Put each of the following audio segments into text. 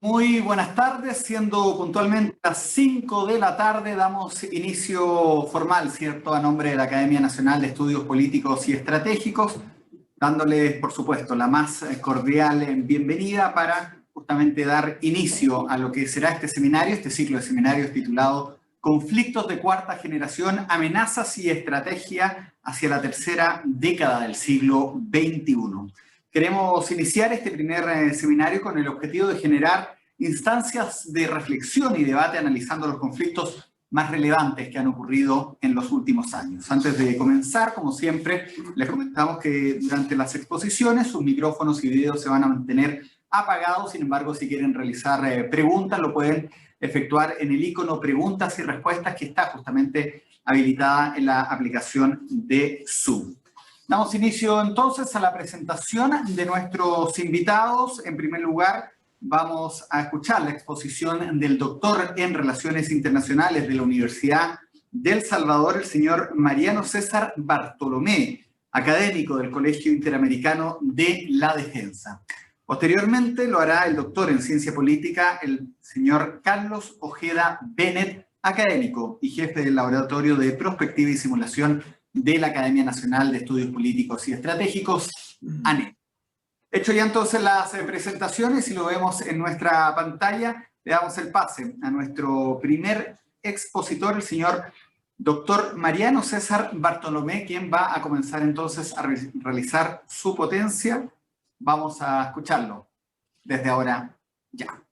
Muy buenas tardes, siendo puntualmente las 5 de la tarde, damos inicio formal, ¿cierto?, a nombre de la Academia Nacional de Estudios Políticos y Estratégicos, dándoles, por supuesto, la más cordial bienvenida para justamente dar inicio a lo que será este seminario, este ciclo de seminarios titulado Conflictos de Cuarta Generación, Amenazas y Estrategia hacia la tercera década del siglo XXI. Queremos iniciar este primer seminario con el objetivo de generar instancias de reflexión y debate analizando los conflictos más relevantes que han ocurrido en los últimos años. Antes de comenzar, como siempre, les comentamos que durante las exposiciones sus micrófonos y videos se van a mantener apagados. Sin embargo, si quieren realizar preguntas, lo pueden efectuar en el icono preguntas y respuestas que está justamente habilitada en la aplicación de Zoom. Damos inicio entonces a la presentación de nuestros invitados. En primer lugar, vamos a escuchar la exposición del doctor en Relaciones Internacionales de la Universidad del Salvador, el señor Mariano César Bartolomé, académico del Colegio Interamericano de la Defensa. Posteriormente lo hará el doctor en Ciencia Política, el señor Carlos Ojeda Bennett, académico y jefe del Laboratorio de Prospectiva y Simulación de la Academia Nacional de Estudios Políticos y Estratégicos, ANE. Hecho ya entonces las presentaciones y lo vemos en nuestra pantalla, le damos el pase a nuestro primer expositor, el señor doctor Mariano César Bartolomé, quien va a comenzar entonces a realizar su potencia. Vamos a escucharlo desde ahora ya.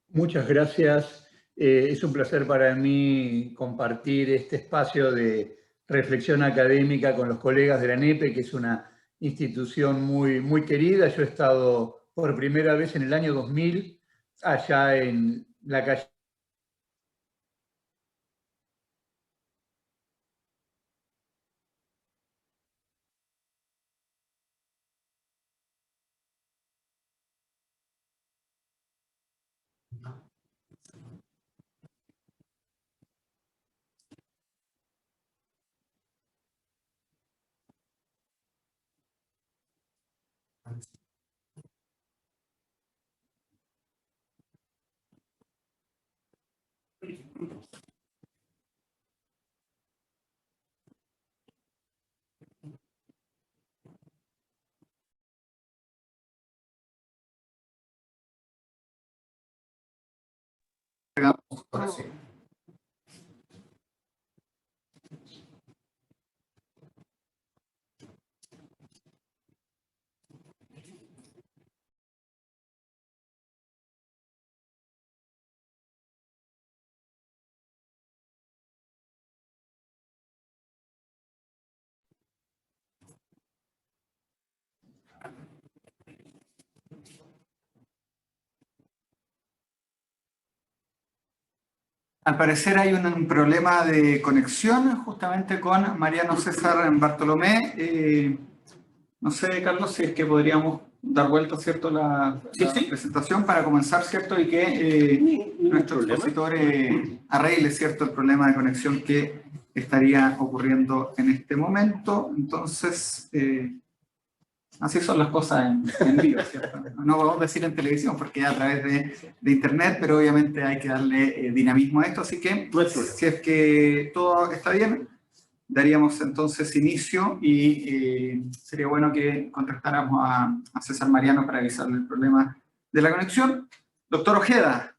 Muchas gracias. Es un placer para mí compartir este espacio de reflexión académica con los colegas de la ANEPE, que es una institución muy querida. Yo he estado por primera vez en el año 2000 allá en la calle Al parecer hay un problema de conexión justamente con Mariano César Bartolomé. No sé, Carlos, si es que podríamos dar vuelta, ¿cierto?, la presentación para comenzar, ¿cierto? Y que nuestro expositor arregle, ¿cierto?, el problema de conexión que estaría ocurriendo en este momento. Entonces, así son las cosas en vivo, ¿cierto? No podemos decir en televisión porque es a través de internet, pero obviamente hay que darle dinamismo a esto. Así que, si es que todo está bien, daríamos entonces inicio y sería bueno que contactáramos a César Mariano para avisarle el problema de la conexión. Doctor Ojeda,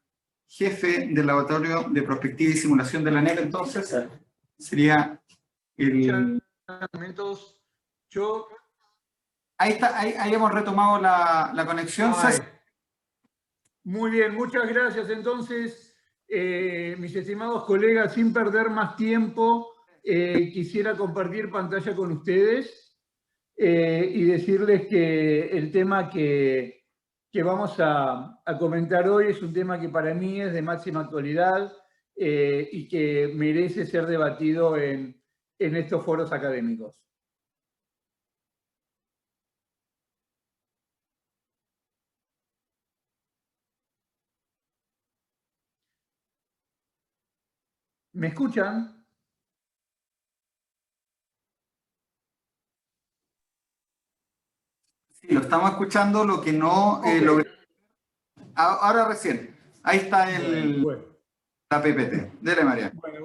jefe del Laboratorio de Prospectiva y Simulación de la ANEP, entonces, sería el... Ahí está, ahí hemos retomado la conexión. Muy bien, muchas gracias. Entonces, mis estimados colegas, sin perder más tiempo, quisiera compartir pantalla con ustedes y decirles que el tema que vamos a comentar hoy es un tema que para mí es de máxima actualidad y que merece ser debatido en estos foros académicos. ¿Me escuchan? Sí, lo estamos escuchando, lo que no Okay. Ahora recién. Ahí está la PPT. Dele, María. Bueno,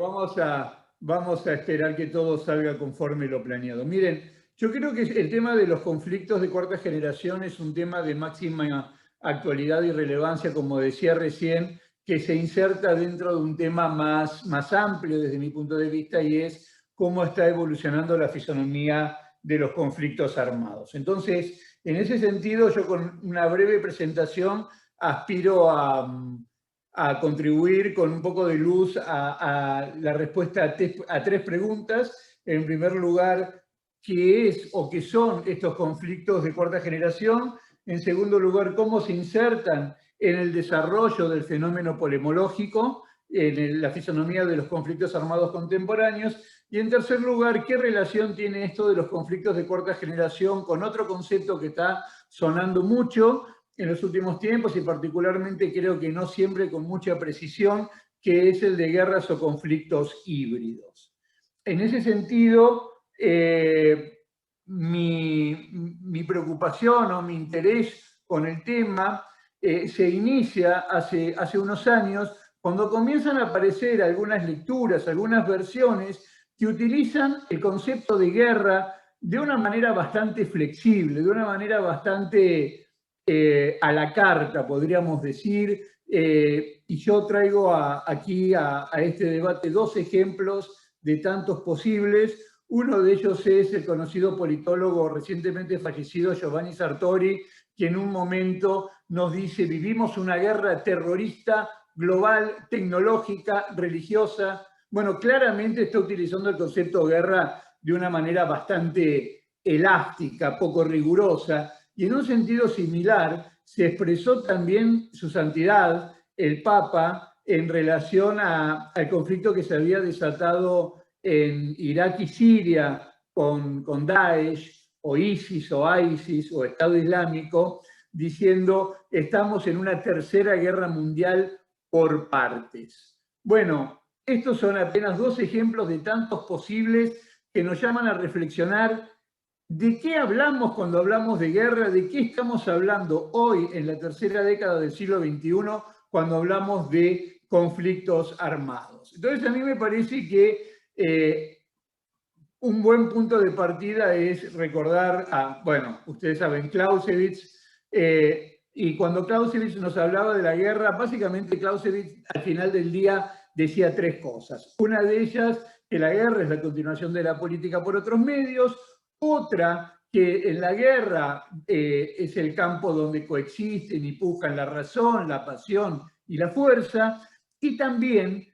vamos a esperar que todo salga conforme lo planeado. Miren, yo creo que el tema de los conflictos de cuarta generación es un tema de máxima actualidad y relevancia, como decía recién, que se inserta dentro de un tema más amplio desde mi punto de vista, y es cómo está evolucionando la fisonomía de los conflictos armados. Entonces, en ese sentido, yo con una breve presentación aspiro a contribuir con un poco de luz a la respuesta a tres preguntas. En primer lugar, ¿qué es o qué son estos conflictos de cuarta generación? En segundo lugar, ¿cómo se insertan en el desarrollo del fenómeno polemológico, en la fisonomía de los conflictos armados contemporáneos? Y en tercer lugar, ¿qué relación tiene esto de los conflictos de cuarta generación con otro concepto que está sonando mucho en los últimos tiempos, y particularmente creo que no siempre con mucha precisión, que es el de guerras o conflictos híbridos? En ese sentido, mi preocupación o mi interés con el tema se inicia hace unos años, cuando comienzan a aparecer algunas lecturas, algunas versiones que utilizan el concepto de guerra de una manera bastante flexible, de una manera bastante a la carta, podríamos decir, y yo traigo aquí a este debate dos ejemplos de tantos posibles. Uno de ellos es el conocido politólogo recientemente fallecido Giovanni Sartori, que en un momento nos dice: vivimos una guerra terrorista, global, tecnológica, religiosa. Bueno, claramente está utilizando el concepto de guerra de una manera bastante elástica, poco rigurosa. Y en un sentido similar se expresó también su santidad, el Papa, en relación al conflicto que se había desatado en Irak y Siria con Daesh, o ISIS, o ISIS, o Estado Islámico, diciendo: estamos en una tercera guerra mundial por partes. Bueno, estos son apenas dos ejemplos de tantos posibles que nos llaman a reflexionar ¿de qué hablamos cuando hablamos de guerra? ¿De qué estamos hablando hoy, en la tercera década del siglo XXI, cuando hablamos de conflictos armados? Entonces, a mí me parece que un buen punto de partida es recordar bueno, ustedes saben, Clausewitz, y cuando Clausewitz nos hablaba de la guerra, básicamente Clausewitz al final del día decía tres cosas. Una de ellas, que la guerra es la continuación de la política por otros medios. Otra, que en la guerra es el campo donde coexisten y pujan la razón, la pasión y la fuerza. Y también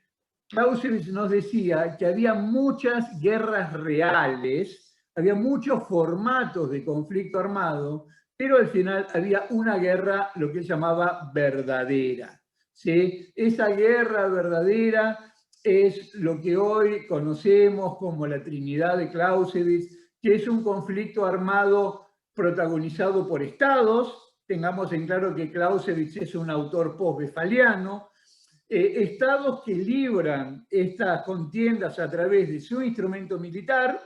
Clausewitz nos decía que había muchas guerras reales, había muchos formatos de conflicto armado, pero al final había una guerra, lo que él llamaba verdadera. ¿Sí? Esa guerra verdadera es lo que hoy conocemos como la Trinidad de Clausewitz, que es un conflicto armado protagonizado por estados. Tengamos en claro que Clausewitz es un autor post-westfaliano. Estados que libran estas contiendas a través de su instrumento militar,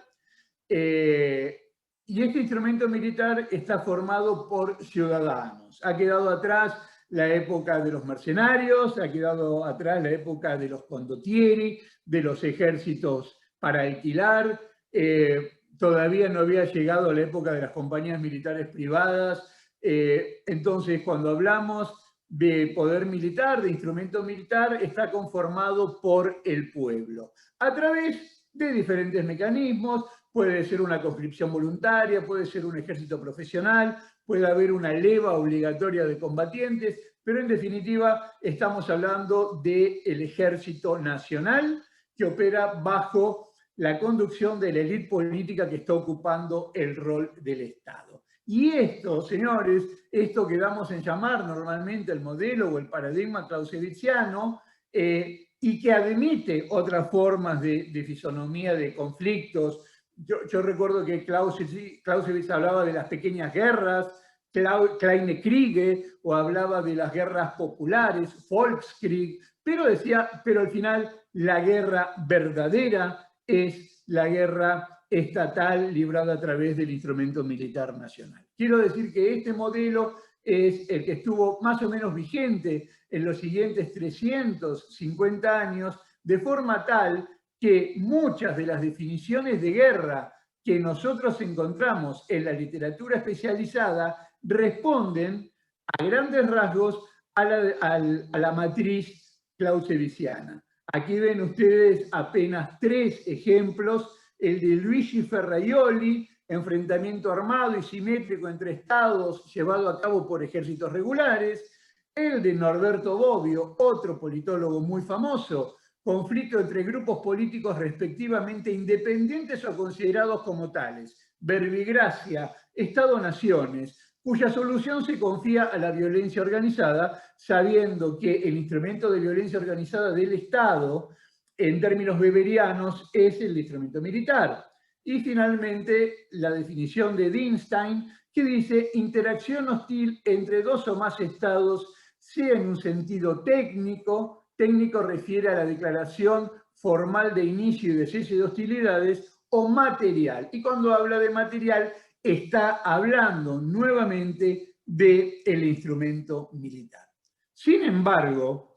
y este instrumento militar está formado por ciudadanos. Ha quedado atrás la época de los mercenarios, ha quedado atrás la época de los condottieri, de los ejércitos para alquilar. Todavía no había llegado la época de las compañías militares privadas. Entonces, cuando hablamos de poder militar, de instrumento militar, está conformado por el pueblo, a través de diferentes mecanismos. Puede ser una conscripción voluntaria, puede ser un ejército profesional, puede haber una leva obligatoria de combatientes, pero en definitiva estamos hablando del ejército nacional que opera bajo la conducción de la élite política que está ocupando el rol del Estado. Y esto, señores, esto que damos en llamar normalmente el modelo o el paradigma clausewitziano, y que admite otras formas de fisonomía de conflictos. Yo recuerdo que Clausewitz hablaba de las pequeñas guerras, Kleine Kriege, o hablaba de las guerras populares, Volkskrieg, pero decía, pero al final la guerra verdadera es la guerra estatal librada a través del instrumento militar nacional. Quiero decir que este modelo es el que estuvo más o menos vigente en los siguientes 350 años, de forma tal que muchas de las definiciones de guerra que nosotros encontramos en la literatura especializada responden a grandes rasgos a la matriz clausewitziana. Aquí ven ustedes apenas 3 ejemplos: el de Luigi Ferraioli, enfrentamiento armado y simétrico entre estados llevado a cabo por ejércitos regulares; el de Norberto Bobbio, otro politólogo muy famoso, conflicto entre grupos políticos respectivamente independientes o considerados como tales, verbigracia, Estado-naciones, cuya solución se confía a la violencia organizada, sabiendo que el instrumento de violencia organizada del Estado, en términos weberianos, es el instrumento militar. Y finalmente, la definición de Dinstein, que dice: interacción hostil entre 2 o más estados, sea en un sentido técnico refiere a la declaración formal de inicio y de cese de hostilidades, o material. Y cuando habla de material, está hablando nuevamente del instrumento militar. Sin embargo,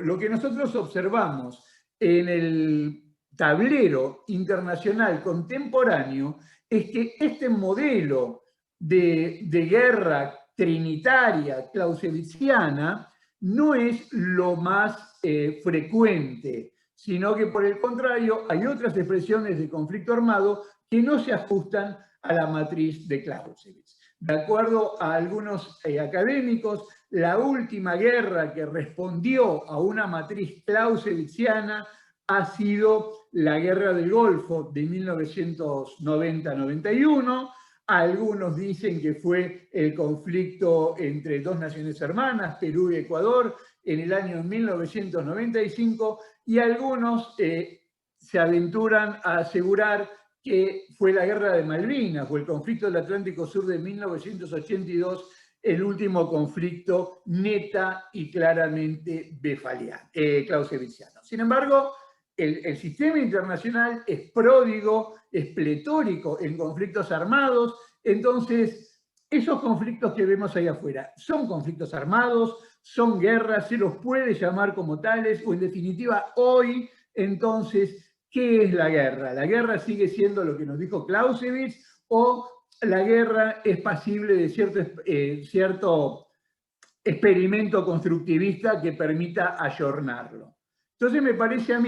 lo que nosotros observamos en el tablero internacional contemporáneo es que este modelo de guerra trinitaria clausewitziana no es lo más frecuente, sino que por el contrario hay otras expresiones de conflicto armado que no se ajustan a la matriz de Clausewitz. De acuerdo a algunos académicos, la última guerra que respondió a una matriz clausewitziana ha sido la Guerra del Golfo de 1990-91. Algunos dicen que fue el conflicto entre 2 naciones hermanas, Perú y Ecuador, en el año 1995, y algunos se aventuran a asegurar que fue la Guerra de Malvinas o el conflicto del Atlántico Sur de 1982, el último conflicto neta y claramente clausewitziano. Sin embargo, el sistema internacional es pródigo, es pletórico en conflictos armados. Entonces, esos conflictos que vemos ahí afuera son conflictos armados, son guerras, se los puede llamar como tales, o en definitiva, hoy, entonces, ¿qué es la guerra? ¿La guerra sigue siendo lo que nos dijo Clausewitz, o la guerra es pasible de cierto experimento constructivista que permita ayornarlo? Entonces me parece a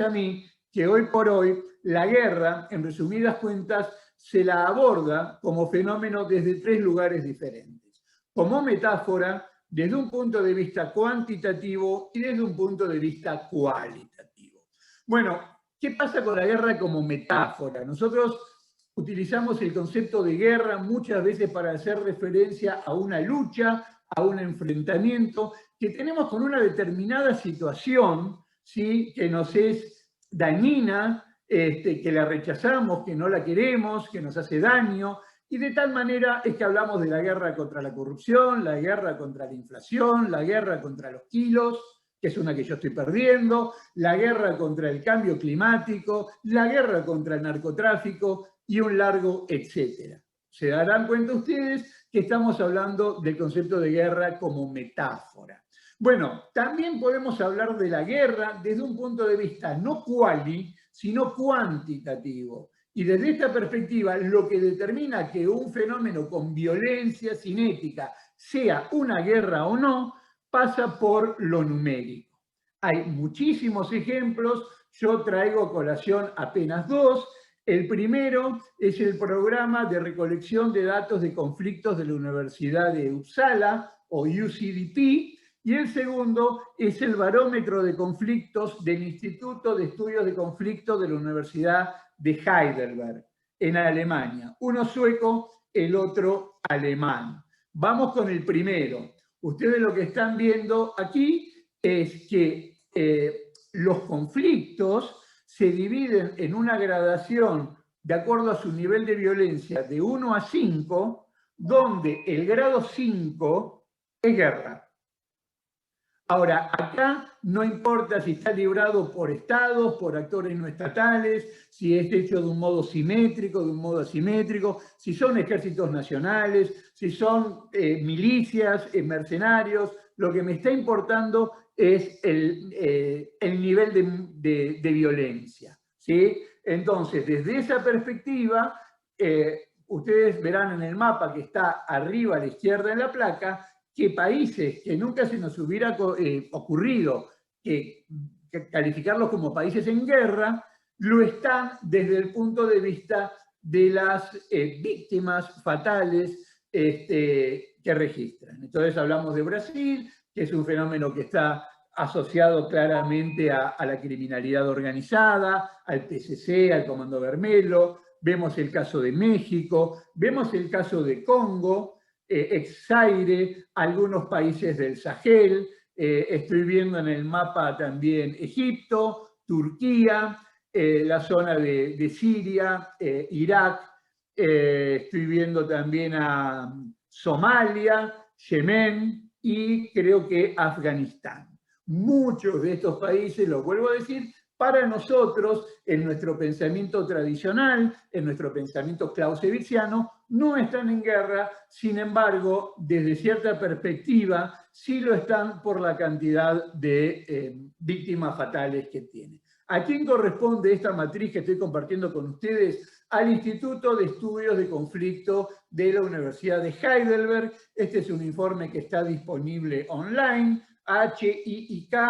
mí que hoy por hoy la guerra, en resumidas cuentas, se la aborda como fenómeno desde 3 lugares diferentes. Como metáfora, desde un punto de vista cuantitativo y desde un punto de vista cualitativo. Bueno, ¿qué pasa con la guerra como metáfora? Nosotros utilizamos el concepto de guerra muchas veces para hacer referencia a una lucha, a un enfrentamiento que tenemos con una determinada situación, ¿sí?, que nos es dañina, que la rechazamos, que no la queremos, que nos hace daño, y de tal manera es que hablamos de la guerra contra la corrupción, la guerra contra la inflación, la guerra contra los kilos, que es una que yo estoy perdiendo, la guerra contra el cambio climático, la guerra contra el narcotráfico y un largo etcétera. Se darán cuenta ustedes que estamos hablando del concepto de guerra como metáfora. Bueno, también podemos hablar de la guerra desde un punto de vista no quali, sino cuantitativo. Y desde esta perspectiva, lo que determina que un fenómeno con violencia cinética sea una guerra o no, pasa por lo numérico. Hay muchísimos ejemplos, yo traigo a colación apenas 2. El primero es el programa de recolección de datos de conflictos de la Universidad de Uppsala, o UCDP, y el segundo es el barómetro de conflictos del Instituto de Estudios de Conflicto de la Universidad de Heidelberg, en Alemania. Uno sueco, el otro alemán. Vamos con el primero. Ustedes lo que están viendo aquí es que los conflictos se dividen en una gradación de acuerdo a su nivel de violencia de 1 a 5, donde el grado 5 es guerra. Ahora, acá no importa si está librado por estados, por actores no estatales, si es hecho de un modo simétrico, de un modo asimétrico, si son ejércitos nacionales, si son milicias, mercenarios. Lo que me está importando es el nivel de violencia, ¿sí? Entonces, desde esa perspectiva, ustedes verán en el mapa que está arriba a la izquierda en la placa, que países que nunca se nos hubiera ocurrido que calificarlos como países en guerra, lo están desde el punto de vista de las víctimas fatales que registran. Entonces hablamos de Brasil, que es un fenómeno que está asociado claramente a la criminalidad organizada, al PCC, al Comando Vermelho. Vemos el caso de México, vemos el caso de Congo, ex-Zaire, algunos países del Sahel, estoy viendo en el mapa también Egipto, Turquía, la zona de Siria, Irak, estoy viendo también a Somalia, Yemen y creo que Afganistán. Muchos de estos países, lo vuelvo a decir, para nosotros, en nuestro pensamiento tradicional, en nuestro pensamiento clausewitziano, no están en guerra, sin embargo, desde cierta perspectiva, sí lo están por la cantidad de víctimas fatales que tienen. ¿A quién corresponde esta matriz que estoy compartiendo con ustedes? Al Instituto de Estudios de Conflicto de la Universidad de Heidelberg. Este es un informe que está disponible online, hiik.de.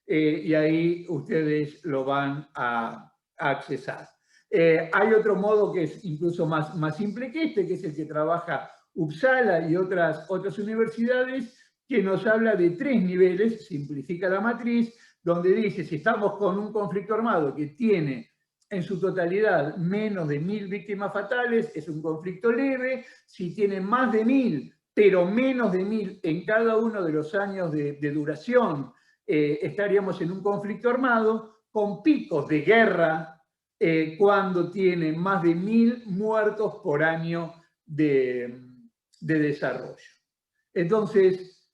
Y ahí ustedes lo van a accesar. Hay otro modo que es incluso más simple que este, que es el que trabaja Uppsala y otras universidades, que nos habla de 3 niveles, simplifica la matriz, donde dice si estamos con un conflicto armado que tiene en su totalidad menos de 1000 víctimas fatales, es un conflicto leve. Si tiene más de 1000, pero menos de 1000 en cada uno de los años de duración, estaríamos en un conflicto armado con picos de guerra cuando tiene más de 1000 muertos por año de desarrollo. Entonces,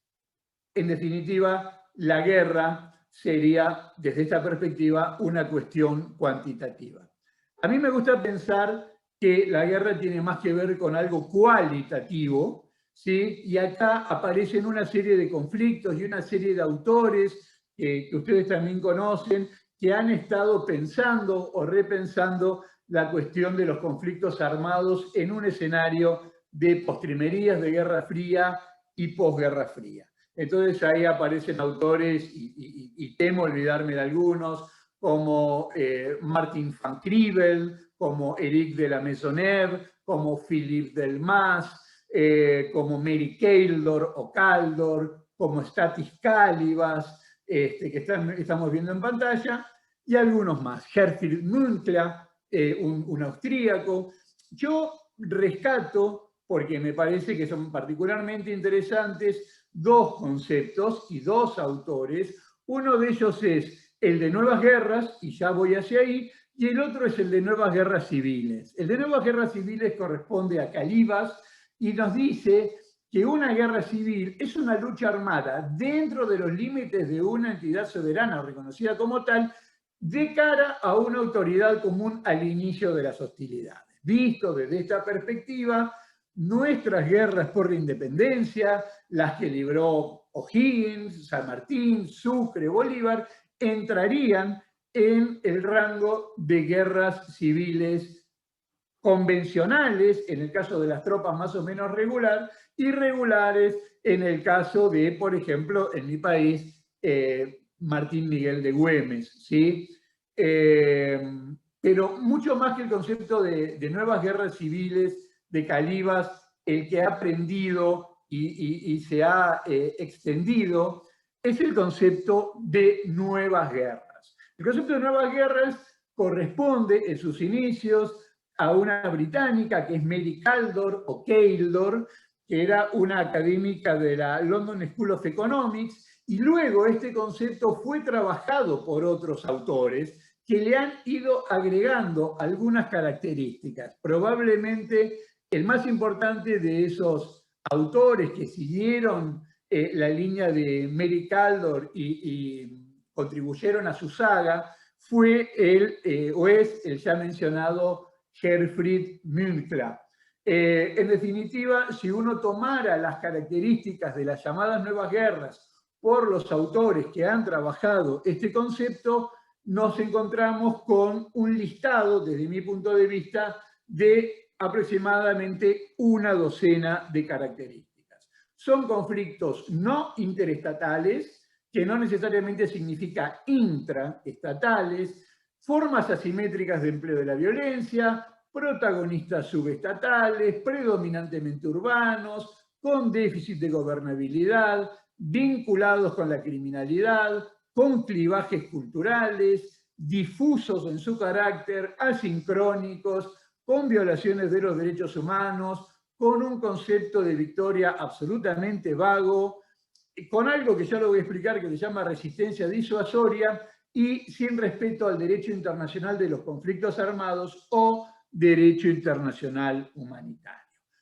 en definitiva, la guerra sería, desde esta perspectiva, una cuestión cuantitativa. A mí me gusta pensar que la guerra tiene más que ver con algo cualitativo, ¿sí? Y acá aparecen una serie de conflictos y una serie de autores que ustedes también conocen, que han estado pensando o repensando la cuestión de los conflictos armados en un escenario de postrimerías de Guerra Fría y posguerra fría. Entonces ahí aparecen autores, y temo olvidarme de algunos, como Martin van Kriebel, como Éric de la Maisonneuve, como Philippe Delmas, como Mary Kaldor o Kaldor, como Stathis Kalyvas, que estamos viendo en pantalla, y algunos más. Herfried Münkler, un austríaco. Yo rescato, porque me parece que son particularmente interesantes, 2 conceptos y 2 autores. Uno de ellos es el de Nuevas Guerras, y ya voy hacia ahí, y el otro es el de Nuevas Guerras Civiles. El de Nuevas Guerras Civiles corresponde a Kalyvas y nos dice que una guerra civil es una lucha armada dentro de los límites de una entidad soberana reconocida como tal, de cara a una autoridad común al inicio de las hostilidades. Visto desde esta perspectiva, nuestras guerras por la independencia, las que libró O'Higgins, San Martín, Sucre, Bolívar, entrarían en el rango de guerras civiles convencionales, en el caso de las tropas más o menos regular, y regulares en el caso de, por ejemplo, en mi país, Martín Miguel de Güemes, ¿sí? Pero mucho más que el concepto de nuevas guerras civiles de Kalyvas, el que ha aprendido y se ha extendido, es el concepto de nuevas guerras. El concepto de nuevas guerras corresponde en sus inicios a una británica que es Mary Kaldor o Kaldor, que era una académica de la London School of Economics, y luego este concepto fue trabajado por otros autores que le han ido agregando algunas características. Probablemente el más importante de esos autores que siguieron la línea de Mary Kaldor y contribuyeron a su saga, fue o es el ya mencionado Herfried Münkler. En definitiva, si uno tomara las características de las llamadas nuevas guerras por los autores que han trabajado este concepto, nos encontramos con un listado, desde mi punto de vista, de aproximadamente una docena de características. Son conflictos no interestatales, que no necesariamente significa intraestatales, formas asimétricas de empleo de la violencia, protagonistas subestatales, predominantemente urbanos, con déficit de gobernabilidad, vinculados con la criminalidad, con clivajes culturales, difusos en su carácter, asincrónicos, con violaciones de los derechos humanos, con un concepto de victoria absolutamente vago, con algo que ya lo voy a explicar que se llama resistencia disuasoria y sin respeto al derecho internacional de los conflictos armados o derecho internacional humanitario.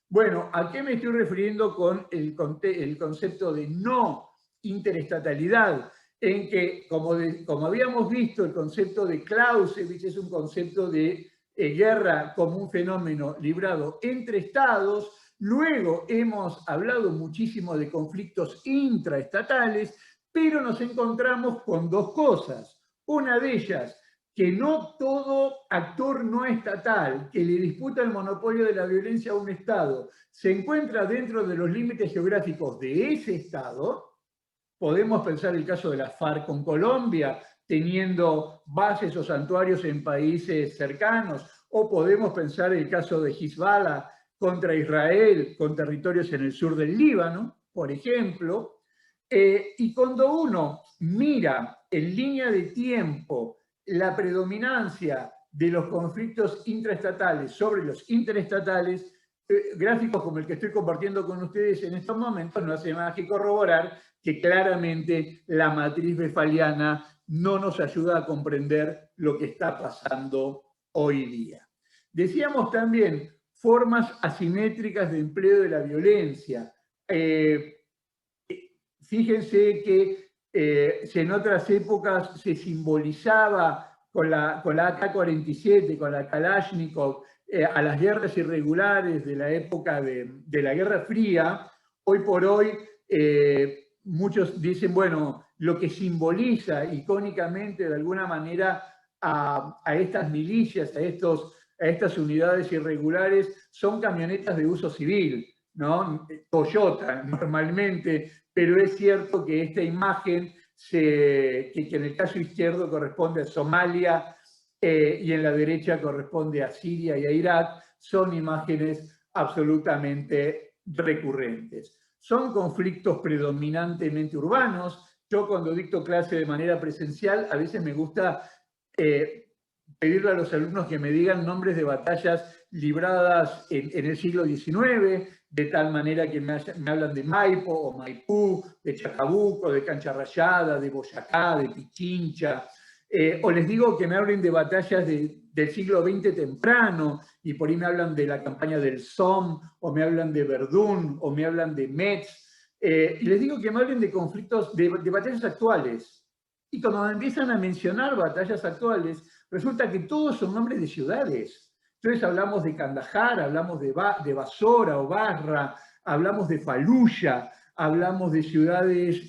Bueno, ¿a qué me estoy refiriendo con el concepto de no interestatalidad? En que, como habíamos visto, el concepto de Clausewitz es un concepto de guerra como un fenómeno librado entre estados. Luego hemos hablado muchísimo de conflictos intraestatales, pero nos encontramos con dos cosas. Una de ellas, que no todo actor no estatal que le disputa el monopolio de la violencia a un Estado se encuentra dentro de los límites geográficos de ese Estado. Podemos pensar el caso de la FARC con Colombia, teniendo bases o santuarios en países cercanos, o podemos pensar el caso de Hezbollah contra Israel, con territorios en el sur del Líbano, por ejemplo. Y cuando uno mira en línea de tiempo la predominancia de los conflictos intraestatales sobre los interestatales, gráficos como el que estoy compartiendo con ustedes en estos momentos no hace más que corroborar que claramente la matriz westphaliana no nos ayuda a comprender lo que está pasando hoy día. Decíamos también formas asimétricas de empleo de la violencia. Fíjense que en otras épocas se simbolizaba con la AK-47, con la Kalashnikov, a las guerras irregulares de la época de la Guerra Fría. Hoy por hoy muchos dicen, bueno, lo que simboliza icónicamente de alguna manera a estas milicias, a estas unidades irregulares, son camionetas de uso civil, ¿no? Toyota normalmente, pero es cierto que esta imagen, que en el caso izquierdo corresponde a Somalia y en la derecha corresponde a Siria y a Irak, son imágenes absolutamente recurrentes. Son conflictos predominantemente urbanos. Yo cuando dicto clase de manera presencial, a veces me gusta pedirle a los alumnos que me digan nombres de batallas libradas en el siglo XIX, de tal manera que me hablan de Maipo o Maipú, de Chacabuco, de Cancha Rayada, de Boyacá, de Pichincha, o les digo que me hablen de batallas del siglo XX temprano, y por ahí me hablan de la campaña del Somme, o me hablan de Verdún, o me hablan de Metz, y les digo que me hablen de conflictos, de batallas actuales. Y cuando me empiezan a mencionar batallas actuales, resulta que todos son nombres de ciudades. Entonces hablamos de Kandahar, hablamos de Basora o Basra, hablamos de Faluya, hablamos de ciudades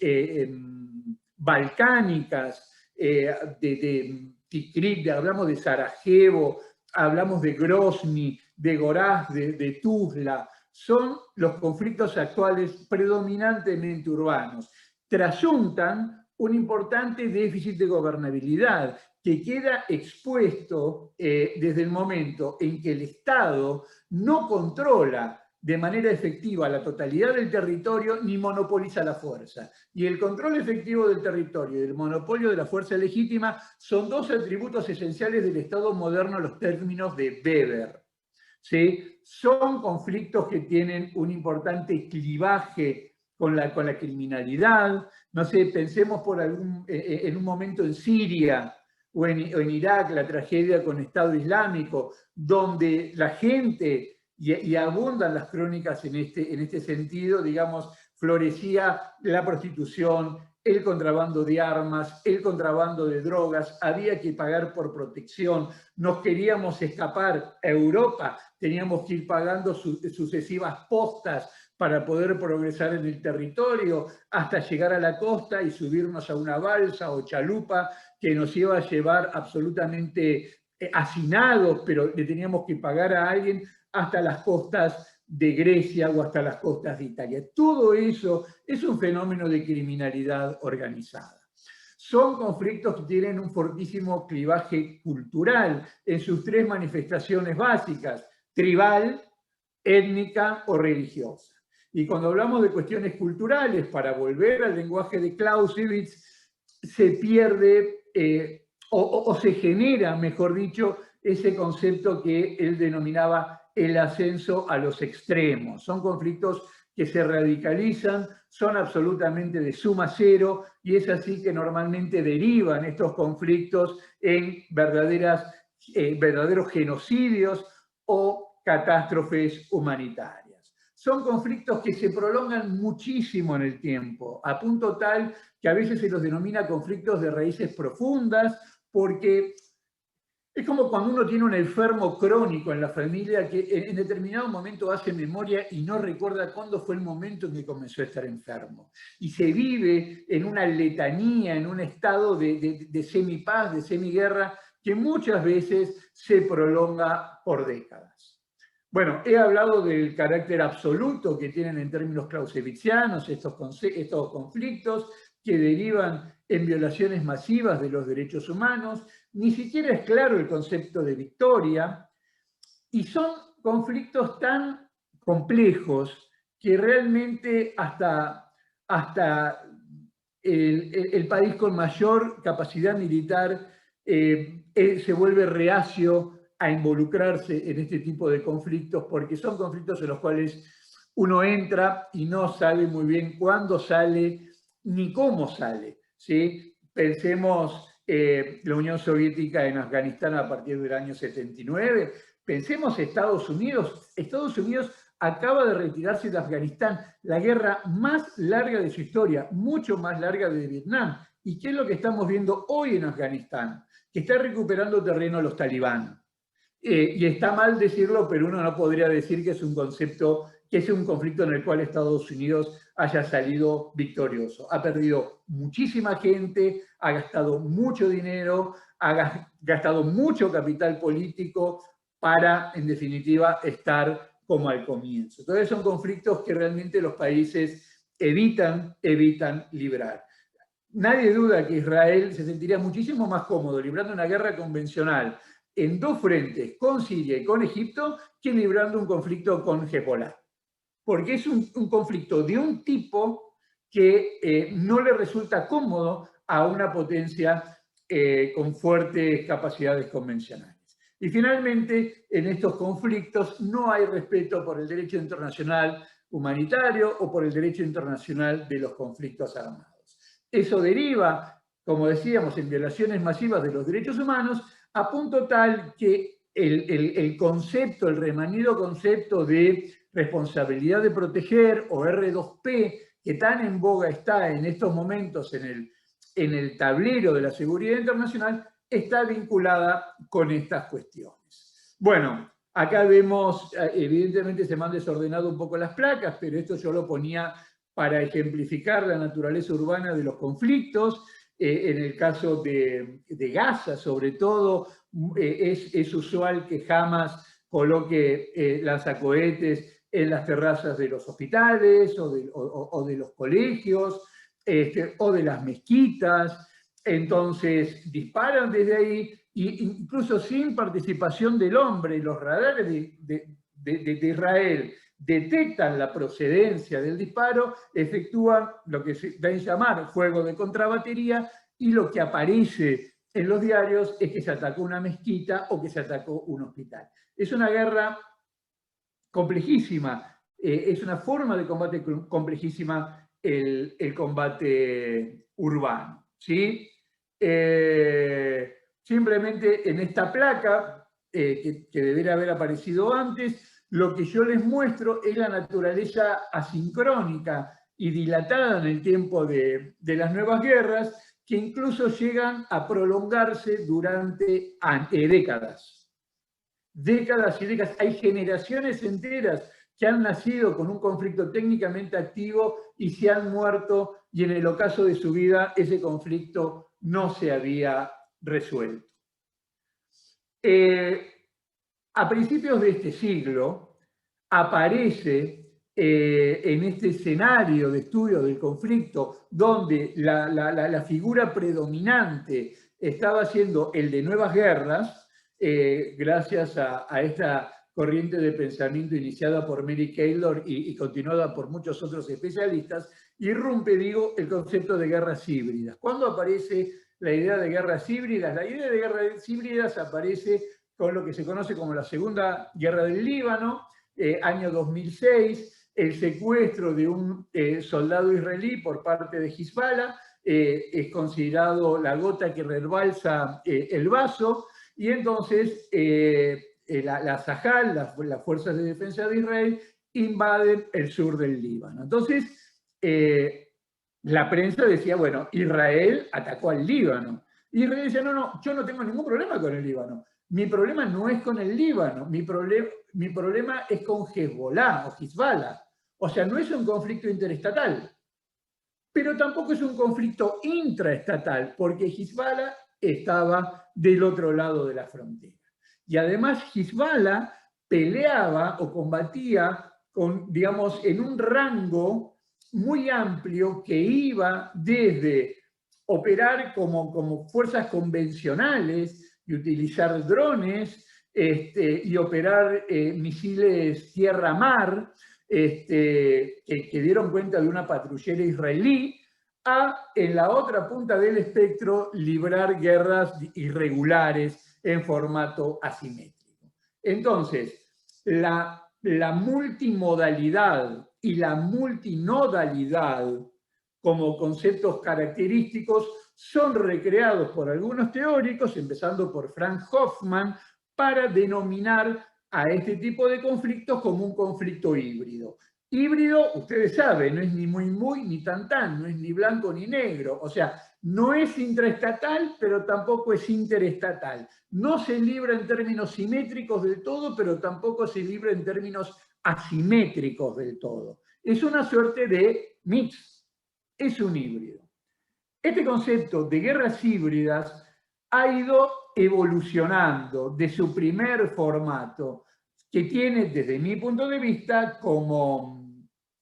balcánicas, de Tikrit, hablamos de Sarajevo, hablamos de Grozny, de Goraz, de Tuzla. Son los conflictos actuales predominantemente urbanos. Trasuntan un importante déficit de gobernabilidad que queda expuesto desde el momento en que el Estado no controla de manera efectiva la totalidad del territorio ni monopoliza la fuerza. Y el control efectivo del territorio y el monopolio de la fuerza legítima son dos atributos esenciales del Estado moderno en los términos de Weber. ¿Sí? Son conflictos que tienen un importante clivaje con la criminalidad. No sé, pensemos en un momento en Siria o en Irak, la tragedia con Estado Islámico, donde la gente, y abundan las crónicas en este sentido, digamos, florecía la prostitución, el contrabando de armas, el contrabando de drogas, había que pagar por protección, nos queríamos escapar a Europa, teníamos que ir pagando sucesivas postas para poder progresar en el territorio, hasta llegar a la costa y subirnos a una balsa o chalupa que nos iba a llevar absolutamente hacinados, pero le teníamos que pagar a alguien hasta las costas de Grecia o hasta las costas de Italia. Todo eso es un fenómeno de criminalidad organizada. Son conflictos que tienen un fortísimo clivaje cultural en sus tres manifestaciones básicas: tribal, étnica o religiosa. Y cuando hablamos de cuestiones culturales, para volver al lenguaje de Clausewitz, se pierde o se genera, mejor dicho, ese concepto que él denominaba el ascenso a los extremos. Son conflictos que se radicalizan, son absolutamente de suma cero, y es así que normalmente derivan estos conflictos en verdaderos genocidios o catástrofes humanitarias. Son conflictos que se prolongan muchísimo en el tiempo, a punto tal que a veces se los denomina conflictos de raíces profundas, porque es como cuando uno tiene un enfermo crónico en la familia que en determinado momento hace memoria y no recuerda cuándo fue el momento en que comenzó a estar enfermo. Y se vive en una letanía, en un estado de semipaz, de semiguerra, que muchas veces se prolonga por décadas. Bueno, he hablado del carácter absoluto que tienen en términos clausewitzianos estos conflictos, que derivan en violaciones masivas de los derechos humanos. Ni siquiera es claro el concepto de victoria, y son conflictos tan complejos que realmente hasta el país con mayor capacidad militar se vuelve reacio a involucrarse en este tipo de conflictos, porque son conflictos en los cuales uno entra y no sabe muy bien cuándo sale ni cómo sale, ¿sí? Pensemos la Unión Soviética en Afganistán a partir del año 79, pensemos Estados Unidos. Estados Unidos acaba de retirarse de Afganistán, la guerra más larga de su historia, mucho más larga de Vietnam. ¿Y qué es lo que estamos viendo hoy en Afganistán? Que está recuperando terreno los talibán. Y está mal decirlo, pero uno no podría decir que es un concepto, que es un conflicto en el cual Estados Unidos haya salido victorioso. Ha perdido muchísima gente, ha gastado mucho dinero, ha gastado mucho capital político para, en definitiva, estar como al comienzo. Entonces son conflictos que realmente los países evitan librar. Nadie duda que Israel se sentiría muchísimo más cómodo librando una guerra convencional en dos frentes, con Siria y con Egipto, que librando un conflicto con Hezbollah. Porque es un conflicto de un tipo que no le resulta cómodo a una potencia con fuertes capacidades convencionales. Y finalmente, en estos conflictos no hay respeto por el derecho internacional humanitario o por el derecho internacional de los conflictos armados. Eso deriva, como decíamos, en violaciones masivas de los derechos humanos, a punto tal que el concepto, el remanido concepto de responsabilidad de proteger, o R2P, que tan en boga está en estos momentos en el tablero de la seguridad internacional, está vinculada con estas cuestiones. Bueno, acá vemos, evidentemente se me han desordenado un poco las placas, pero esto yo lo ponía para ejemplificar la naturaleza urbana de los conflictos. En el caso de Gaza, sobre todo, es usual que Hamas coloque lanzacohetes en las terrazas de los hospitales o de los colegios o de las mezquitas. Entonces disparan desde ahí, e incluso sin participación del hombre. Los radares de Israel detectan la procedencia del disparo, efectúan lo que se da a llamar fuego de contrabatería, y lo que aparece en los diarios es que se atacó una mezquita o que se atacó un hospital. Es una guerra complejísima, es una forma de combate complejísima el combate urbano, ¿sí? Simplemente en esta placa, que debería haber aparecido antes, lo que yo les muestro es la naturaleza asincrónica y dilatada en el tiempo de las nuevas guerras, que incluso llegan a prolongarse durante décadas. Décadas y décadas. Hay generaciones enteras que han nacido con un conflicto técnicamente activo y se han muerto, y en el ocaso de su vida ese conflicto no se había resuelto. A principios de este siglo aparece en este escenario de estudio del conflicto, donde la figura predominante estaba siendo el de nuevas guerras, gracias a esta corriente de pensamiento iniciada por Mary Taylor y continuada por muchos otros especialistas, irrumpe, digo, el concepto de guerras híbridas. ¿Cuándo aparece la idea de guerras híbridas? La idea de guerras híbridas aparece con lo que se conoce como la Segunda Guerra del Líbano, año 2006, el secuestro de un soldado israelí por parte de Hezbollah, es considerado la gota que rebalsa el vaso, y entonces la Sahal, las fuerzas de defensa de Israel, invaden el sur del Líbano. Entonces, la prensa decía, bueno, Israel atacó al Líbano. Y Israel decía, no, yo no tengo ningún problema con el Líbano. Mi problema no es con el Líbano, mi problema es con Hezbollah o Hezbollah. O sea, no es un conflicto interestatal, pero tampoco es un conflicto intraestatal, porque Hezbollah estaba del otro lado de la frontera. Y además Hezbollah peleaba o combatía digamos, en un rango muy amplio que iba desde operar como fuerzas convencionales y utilizar drones y operar misiles tierra-mar, que dieron cuenta de una patrullera israelí, en la otra punta del espectro librar guerras irregulares en formato asimétrico. Entonces, la multimodalidad y la multinodalidad como conceptos característicos son recreados por algunos teóricos, empezando por Frank Hoffman, para denominar a este tipo de conflictos como un conflicto híbrido. Híbrido, ustedes saben, no es ni muy ni tan, no es ni blanco ni negro, o sea, no es intraestatal, pero tampoco es interestatal. No se libra en términos simétricos del todo, pero tampoco se libra en términos asimétricos del todo. Es una suerte de mix, es un híbrido. Este concepto de guerras híbridas ha ido evolucionando de su primer formato, que tiene, desde mi punto de vista, como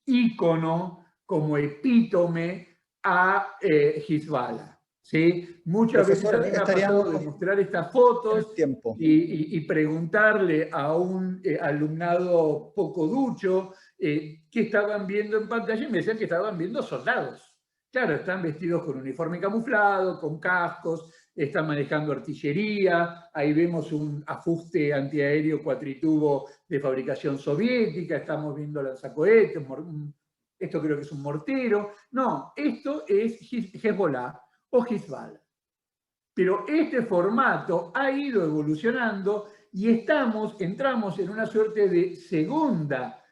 ícono, como epítome a Hezbollah. ¿Sí? Muchas veces me ha pasado de mostrar estas fotos y preguntarle a un alumnado poco ducho qué estaban viendo en pantalla, y me decían que estaban viendo soldados. Claro, están vestidos con uniforme camuflado, con cascos, están manejando artillería, ahí vemos un afuste antiaéreo cuatritubo de fabricación soviética, estamos viendo lanzacohetes, esto creo que es un mortero. No, esto es Hezbollah o Hezbollah. Pero este formato ha ido evolucionando y entramos en una suerte de segunda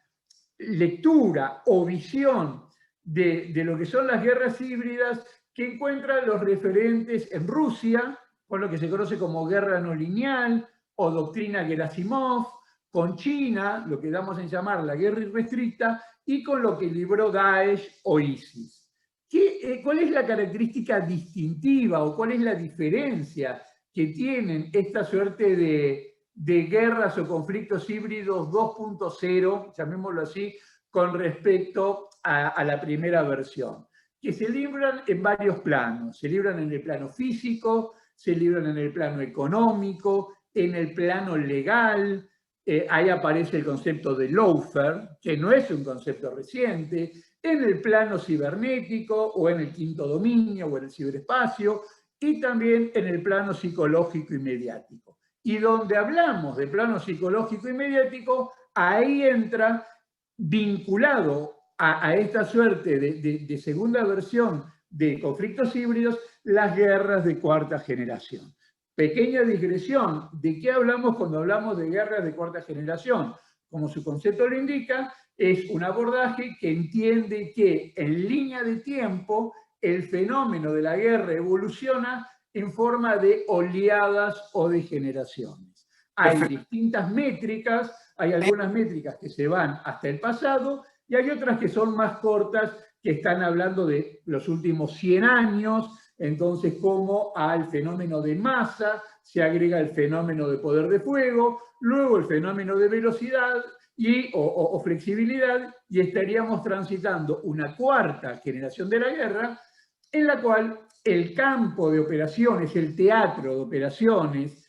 lectura o visión de lo que son las guerras híbridas, que encuentra los referentes en Rusia, con lo que se conoce como guerra no lineal o doctrina Gerasimov, con China, lo que damos en llamar la guerra irrestricta, y con lo que libró Daesh o ISIS. ¿Cuál es la característica distintiva o cuál es la diferencia que tienen esta suerte de guerras o conflictos híbridos 2.0, llamémoslo así, con respecto a la primera versión? Que se libran en varios planos. Se libran en el plano físico, se libran en el plano económico, en el plano legal. Ahí aparece el concepto de lawfare, que no es un concepto reciente, en el plano cibernético o en el quinto dominio o en el ciberespacio, y también en el plano psicológico y mediático. Y donde hablamos de plano psicológico y mediático, ahí entra, vinculado a esta suerte de segunda versión de conflictos híbridos, las guerras de cuarta generación. Pequeña digresión, ¿de qué hablamos cuando hablamos de guerras de cuarta generación? Como su concepto lo indica, es un abordaje que entiende que en línea de tiempo el fenómeno de la guerra evoluciona en forma de oleadas o de generaciones. Hay distintas métricas, hay algunas métricas que se van hasta el pasado y hay otras que son más cortas, que están hablando de los últimos 100 años, entonces como al fenómeno de masa se agrega el fenómeno de poder de fuego, luego el fenómeno de velocidad o flexibilidad, y estaríamos transitando una cuarta generación de la guerra, en la cual el campo de operaciones, el teatro de operaciones,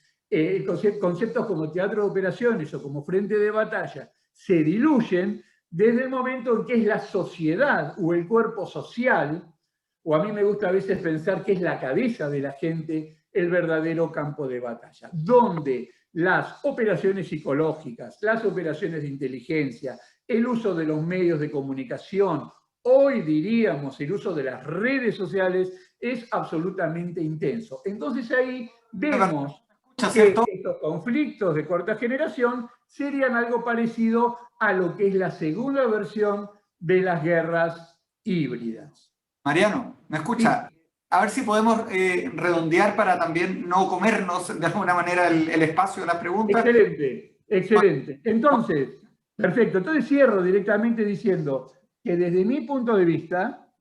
conceptos como teatro de operaciones o como frente de batalla, se diluyen desde el momento en que es la sociedad o el cuerpo social, o a mí me gusta a veces pensar que es la cabeza de la gente, el verdadero campo de batalla, donde las operaciones psicológicas, las operaciones de inteligencia, el uso de los medios de comunicación, hoy diríamos el uso de las redes sociales, es absolutamente intenso. Entonces ahí vemos que estos conflictos de cuarta generación serían algo parecido a lo que es la segunda versión de las guerras híbridas. Mariano, ¿me escucha? Sí. A ver si podemos redondear para también no comernos de alguna manera el espacio de las preguntas. Excelente, excelente. Entonces, perfecto. Entonces cierro directamente diciendo que desde mi punto de vista,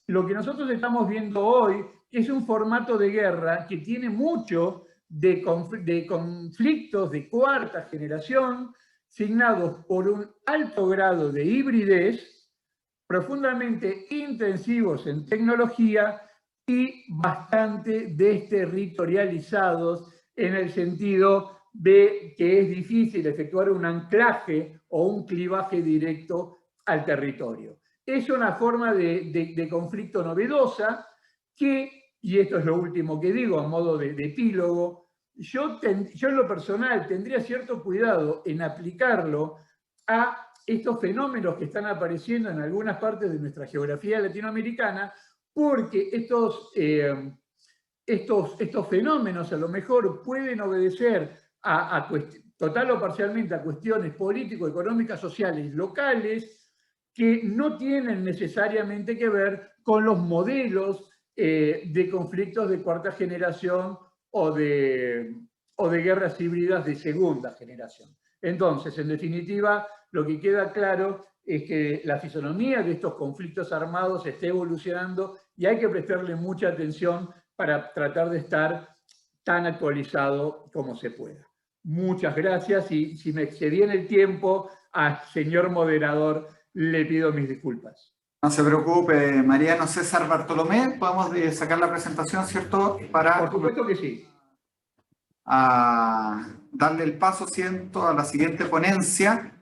lo que nosotros estamos viendo hoy es un formato de guerra que tiene mucho de conflictos de cuarta generación, signados por un alto grado de hibridez, profundamente intensivos en tecnología y bastante desterritorializados en el sentido de que es difícil efectuar un anclaje o un clivaje directo al territorio. Es una forma de conflicto novedosa que, y esto es lo último que digo a modo de epílogo, yo en lo personal tendría cierto cuidado en aplicarlo a estos fenómenos que están apareciendo en algunas partes de nuestra geografía latinoamericana, porque estos fenómenos a lo mejor pueden obedecer total o parcialmente a cuestiones político-económicas, sociales, locales, que no tienen necesariamente que ver con los modelos de conflictos de cuarta generación o de guerras híbridas de segunda generación. Entonces, en definitiva, lo que queda claro es que la fisonomía de estos conflictos armados está evolucionando y hay que prestarle mucha atención para tratar de estar tan actualizado como se pueda. Muchas gracias y si me excedí en el tiempo, al señor moderador le pido mis disculpas. No se preocupe, Mariano. César Bartolomé, podemos sacar la presentación, ¿cierto? Por supuesto que sí. A darle el paso, siento, a la siguiente ponencia,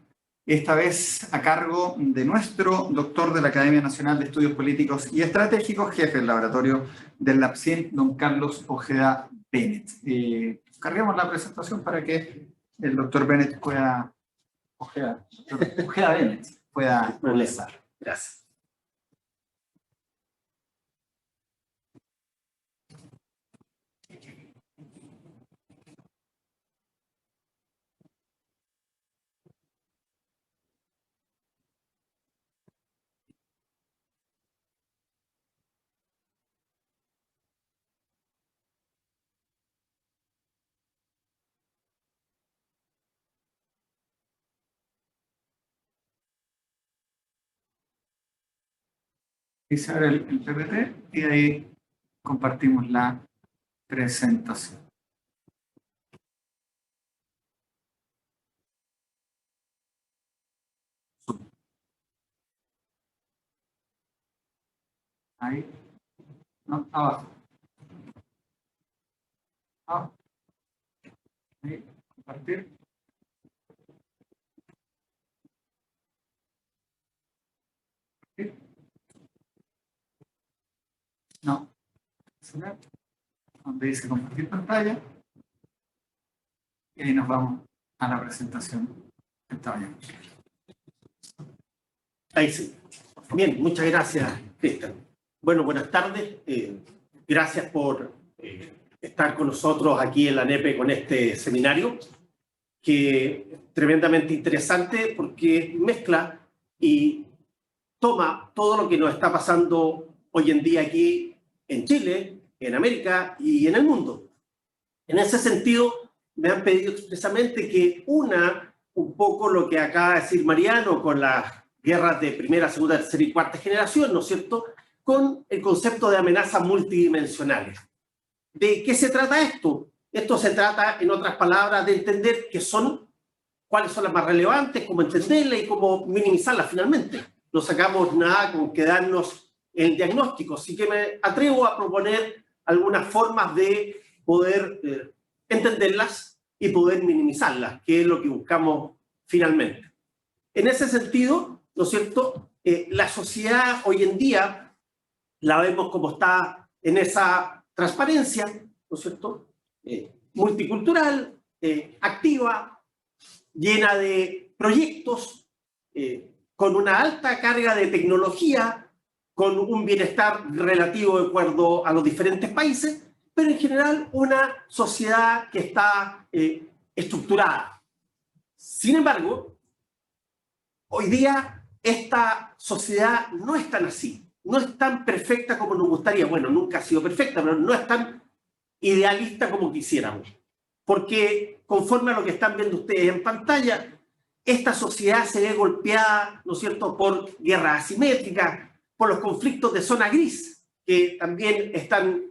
esta vez a cargo de nuestro doctor de la Academia Nacional de Estudios Políticos y Estratégicos, jefe del laboratorio del LAPSIN, don Carlos Ojeda Bennett. Carguemos la presentación para que el doctor Bennett pueda, Ojeda Bennett pueda progresar. Gracias. Iniciar el PPT y ahí compartimos la presentación. Ahí. No, abajo. Abajo. Ahí, compartir. No. Donde dice compartir pantalla. Y ahí nos vamos a la presentación que estaba ya. Ahí sí. Bien, muchas gracias, Cristian. Bueno, buenas tardes. Gracias por estar con nosotros aquí en la ANEPE con este seminario. que es tremendamente interesante porque mezcla y toma todo lo que nos está pasando hoy en día aquí en Chile, en América y en el mundo. En ese sentido, me han pedido expresamente que una un poco lo que acaba de decir Mariano con las guerras de primera, segunda, tercera y cuarta generación, ¿no es cierto?, con el concepto de amenazas multidimensionales. ¿De qué se trata esto? Esto se trata, en otras palabras, de entender qué son, cuáles son las más relevantes, cómo entenderlas y cómo minimizarlas finalmente. No sacamos nada con quedarnos en el diagnóstico, así que me atrevo a proponer algunas formas de poder entenderlas y poder minimizarlas, que es lo que buscamos finalmente. En ese sentido, ¿no es cierto?, la sociedad hoy en día la vemos como está en esa transparencia, ¿no es cierto?, multicultural, activa, llena de proyectos, con una alta carga de tecnología, con un bienestar relativo de acuerdo a los diferentes países, pero en general una sociedad que está estructurada. Sin embargo, hoy día esta sociedad no es tan así, no es tan perfecta como nos gustaría. Bueno, nunca ha sido perfecta, pero no es tan idealista como quisiéramos. Porque conforme a lo que están viendo ustedes en pantalla, esta sociedad se ve golpeada, ¿no es cierto?, por guerras asimétricas, por los conflictos de zona gris, que también están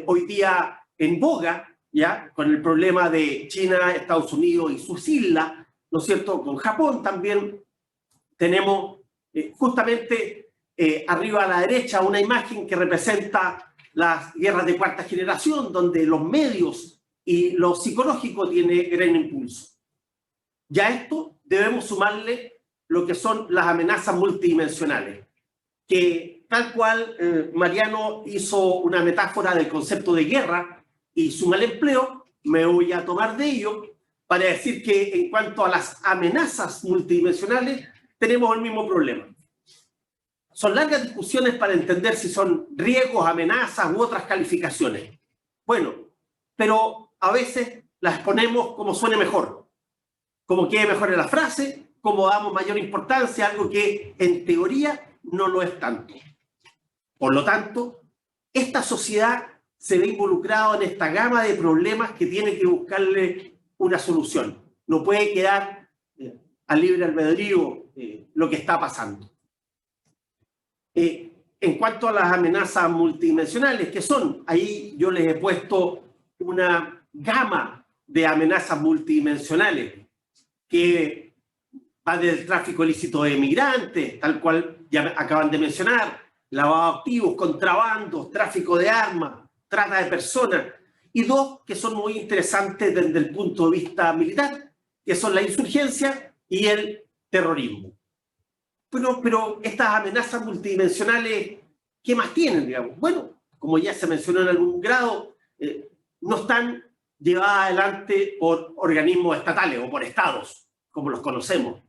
hoy día en boga, ¿ya?, con el problema de China, Estados Unidos y sus islas, ¿no es cierto?, con Japón también. Tenemos justamente arriba a la derecha una imagen que representa las guerras de cuarta generación, donde los medios y lo psicológico tiene gran impulso. Ya a esto debemos sumarle lo que son las amenazas multidimensionales, que tal cual Mariano hizo una metáfora del concepto de guerra y su mal empleo, me voy a tomar de ello para decir que en cuanto a las amenazas multidimensionales tenemos el mismo problema. Son largas discusiones para entender si son riesgos, amenazas u otras calificaciones. Bueno, pero a veces las ponemos como suene mejor, como quede mejor en la frase, como damos mayor importancia a algo que en teoría no lo es tanto. Por lo tanto, esta sociedad se ve involucrada en esta gama de problemas que tiene que buscarle una solución. No puede quedar al libre albedrío lo que está pasando. En cuanto a las amenazas multidimensionales, ¿qué son? Ahí yo les he puesto una gama de amenazas multidimensionales que va desde el tráfico ilícito de migrantes, tal cual ya acaban de mencionar, lavado de activos, contrabandos, tráfico de armas, trata de personas, y dos que son muy interesantes desde el punto de vista militar, que son la insurgencia y el terrorismo. Pero estas amenazas multidimensionales, ¿qué más tienen, digamos? Bueno, como ya se mencionó en algún grado, no están llevadas adelante por organismos estatales o por estados, como los conocemos,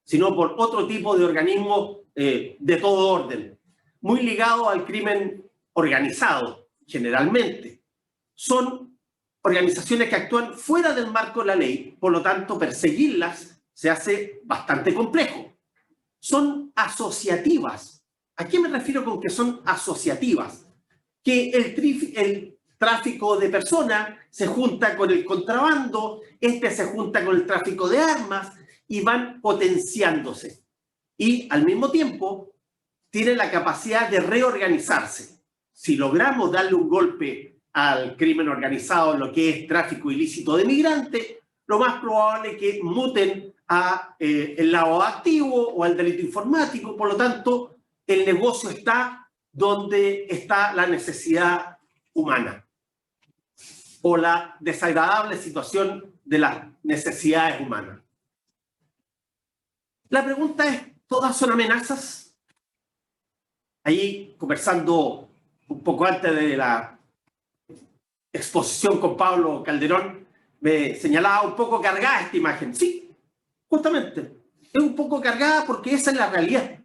sino por otro tipo de organismos de todo orden, muy ligados al crimen organizado, generalmente. Son organizaciones que actúan fuera del marco de la ley, por lo tanto, perseguirlas se hace bastante complejo. Son asociativas. ¿A qué me refiero con que son asociativas? Que el tráfico de personas se junta con el contrabando, se junta con el tráfico de armas y van potenciándose. Y al mismo tiempo tienen la capacidad de reorganizarse. Si logramos darle un golpe al crimen organizado en lo que es tráfico ilícito de migrantes, lo más probable es que muten a el lavado de activos o al delito informático. Por lo tanto, el negocio está donde está la necesidad humana o la desagradable situación de las necesidades humanas. La pregunta es, ¿todas son amenazas? Ahí, conversando un poco antes de la exposición con Pablo Calderón, me señalaba un poco cargada esta imagen. Sí, justamente, es un poco cargada porque esa es la realidad.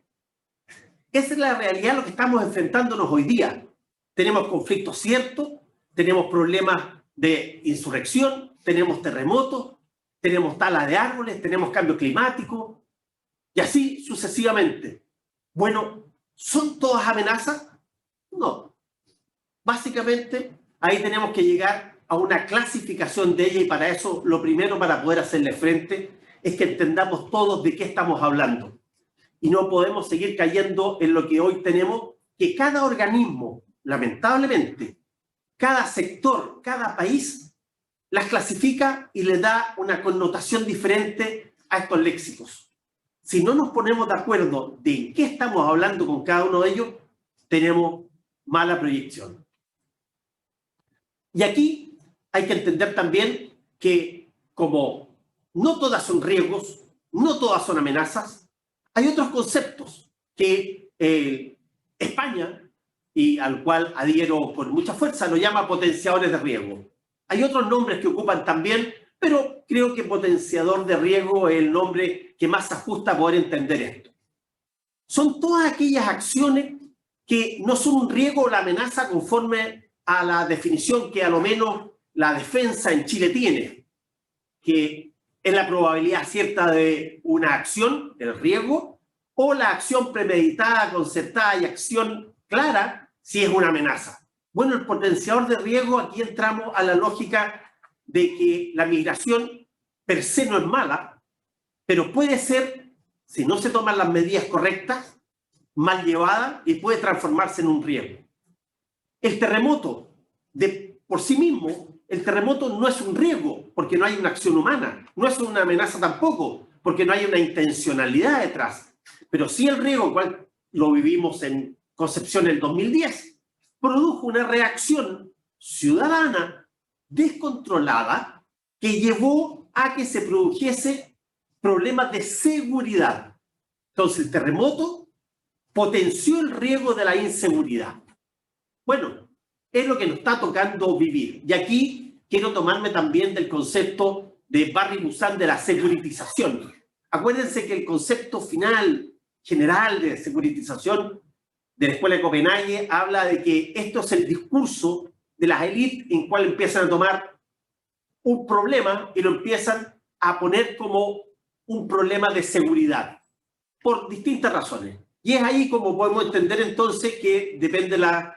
Esa es la realidad a lo que estamos enfrentándonos hoy día. Tenemos conflictos ciertos, tenemos problemas de insurrección, tenemos terremotos, tenemos tala de árboles, tenemos cambio climático, y así sucesivamente. Bueno, ¿son todas amenazas? No. Básicamente, ahí tenemos que llegar a una clasificación de ella, y para eso, lo primero para poder hacerle frente es que entendamos todos de qué estamos hablando. Y no podemos seguir cayendo en lo que hoy tenemos, que cada organismo, lamentablemente, cada sector, cada país, las clasifica y le da una connotación diferente a estos léxicos. Si no nos ponemos de acuerdo de qué estamos hablando con cada uno de ellos, tenemos mala proyección. Y aquí hay que entender también que como no todas son riesgos, no todas son amenazas, hay otros conceptos que España, y al cual adhiero con mucha fuerza, lo llama potenciadores de riesgo. Hay otros nombres que ocupan también, pero creo que potenciador de riesgo es el nombre que más se ajusta a poder entender esto. Son todas aquellas acciones que no son un riesgo o la amenaza conforme a la definición que a lo menos la defensa en Chile tiene, que es la probabilidad cierta de una acción, el riesgo, o la acción premeditada, concertada y acción clara, si es una amenaza. Bueno, el potenciador de riesgo, aquí entramos a la lógica de que la migración per se no es mala, pero puede ser, si no se toman las medidas correctas, mal llevada y puede transformarse en un riesgo. El terremoto, por sí mismo, el terremoto no es un riesgo porque no hay una acción humana, no es una amenaza tampoco porque no hay una intencionalidad detrás, pero sí el riesgo, cual lo vivimos en Concepción en el 2010, produjo una reacción ciudadana descontrolada que llevó a que se produjese problemas de seguridad. Entonces el terremoto potenció el riesgo de la inseguridad. Bueno, es lo que nos está tocando vivir. Y aquí quiero tomarme también del concepto de Barry Busan de la securitización. Acuérdense que el concepto final, general de securitización de la Escuela de Copenhague habla de que esto es el discurso de las élites en cual empiezan a tomar un problema y lo empiezan a poner como un problema de seguridad por distintas razones. Y es ahí como podemos entender entonces que depende de las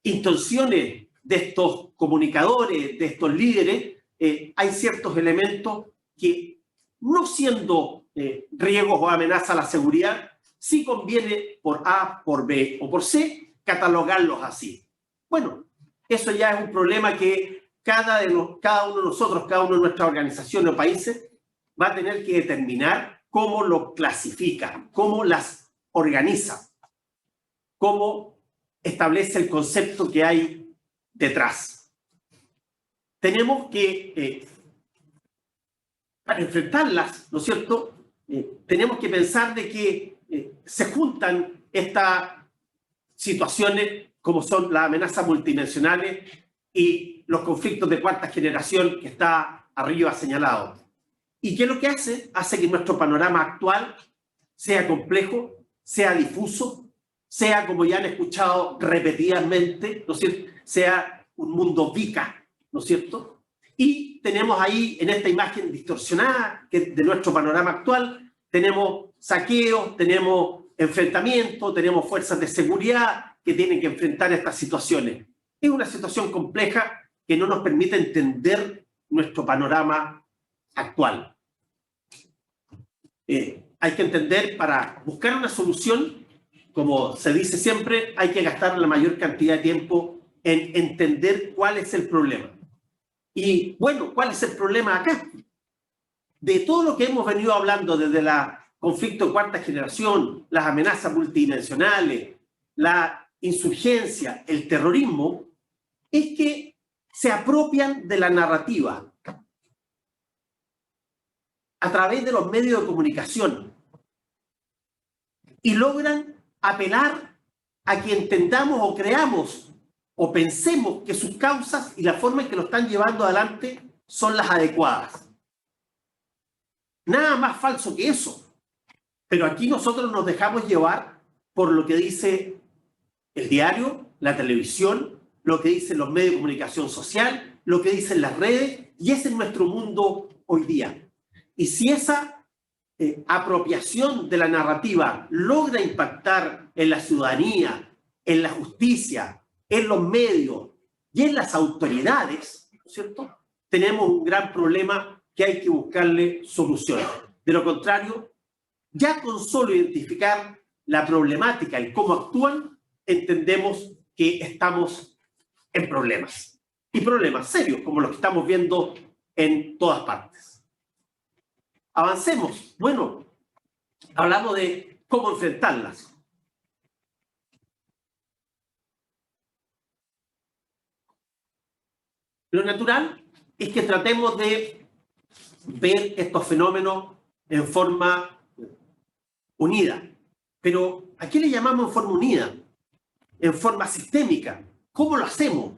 intenciones de estos comunicadores, de estos líderes, hay ciertos elementos que, no siendo riesgos o amenaza a la seguridad, sí conviene por A, por B o por C catalogarlos así. Bueno, eso ya es un problema que cada uno de nosotros, cada uno de nuestras organizaciones o países va a tener que determinar cómo lo clasifica, cómo las organiza, cómo establece el concepto que hay detrás. Tenemos que, para enfrentarlas, ¿no es cierto?, tenemos que pensar de que se juntan estas situaciones como son las amenazas multidimensionales y los conflictos de cuarta generación que está arriba señalado. ¿Y qué es lo que hace? Hace que nuestro panorama actual sea complejo, sea difuso, sea, como ya han escuchado repetidamente, ¿no es cierto?, sea un mundo VICA, ¿no es cierto? Y tenemos ahí, en esta imagen distorsionada de nuestro panorama actual, tenemos saqueos, tenemos enfrentamientos, tenemos fuerzas de seguridad que tienen que enfrentar estas situaciones. Es una situación compleja que no nos permite entender nuestro panorama actual. Hay que entender, para buscar una solución, como se dice siempre, hay que gastar la mayor cantidad de tiempo en entender cuál es el problema. Y bueno, ¿cuál es el problema acá? De todo lo que hemos venido hablando desde el conflicto de cuarta generación, las amenazas multidimensionales, la insurgencia, el terrorismo, es que se apropian de la narrativa a través de los medios de comunicación y logran apelar a que entendamos o creamos o pensemos que sus causas y la forma en que lo están llevando adelante son las adecuadas. Nada más falso que eso. Pero aquí nosotros nos dejamos llevar por lo que dice el diario, la televisión, lo que dicen los medios de comunicación social, lo que dicen las redes, y ese es nuestro mundo hoy día. Y si esa apropiación de la narrativa logra impactar en la ciudadanía, en la justicia, en los medios y en las autoridades, ¿no es cierto?, tenemos un gran problema que hay que buscarle solución. De lo contrario, ya con solo identificar la problemática y cómo actúan, entendemos que estamos en problemas. Y problemas serios, como los que estamos viendo en todas partes. Avancemos. Bueno, hablamos de cómo enfrentarlas. Lo natural es que tratemos de ver estos fenómenos en forma unida. Pero ¿a qué le llamamos en forma unida? En forma sistémica. ¿Cómo lo hacemos?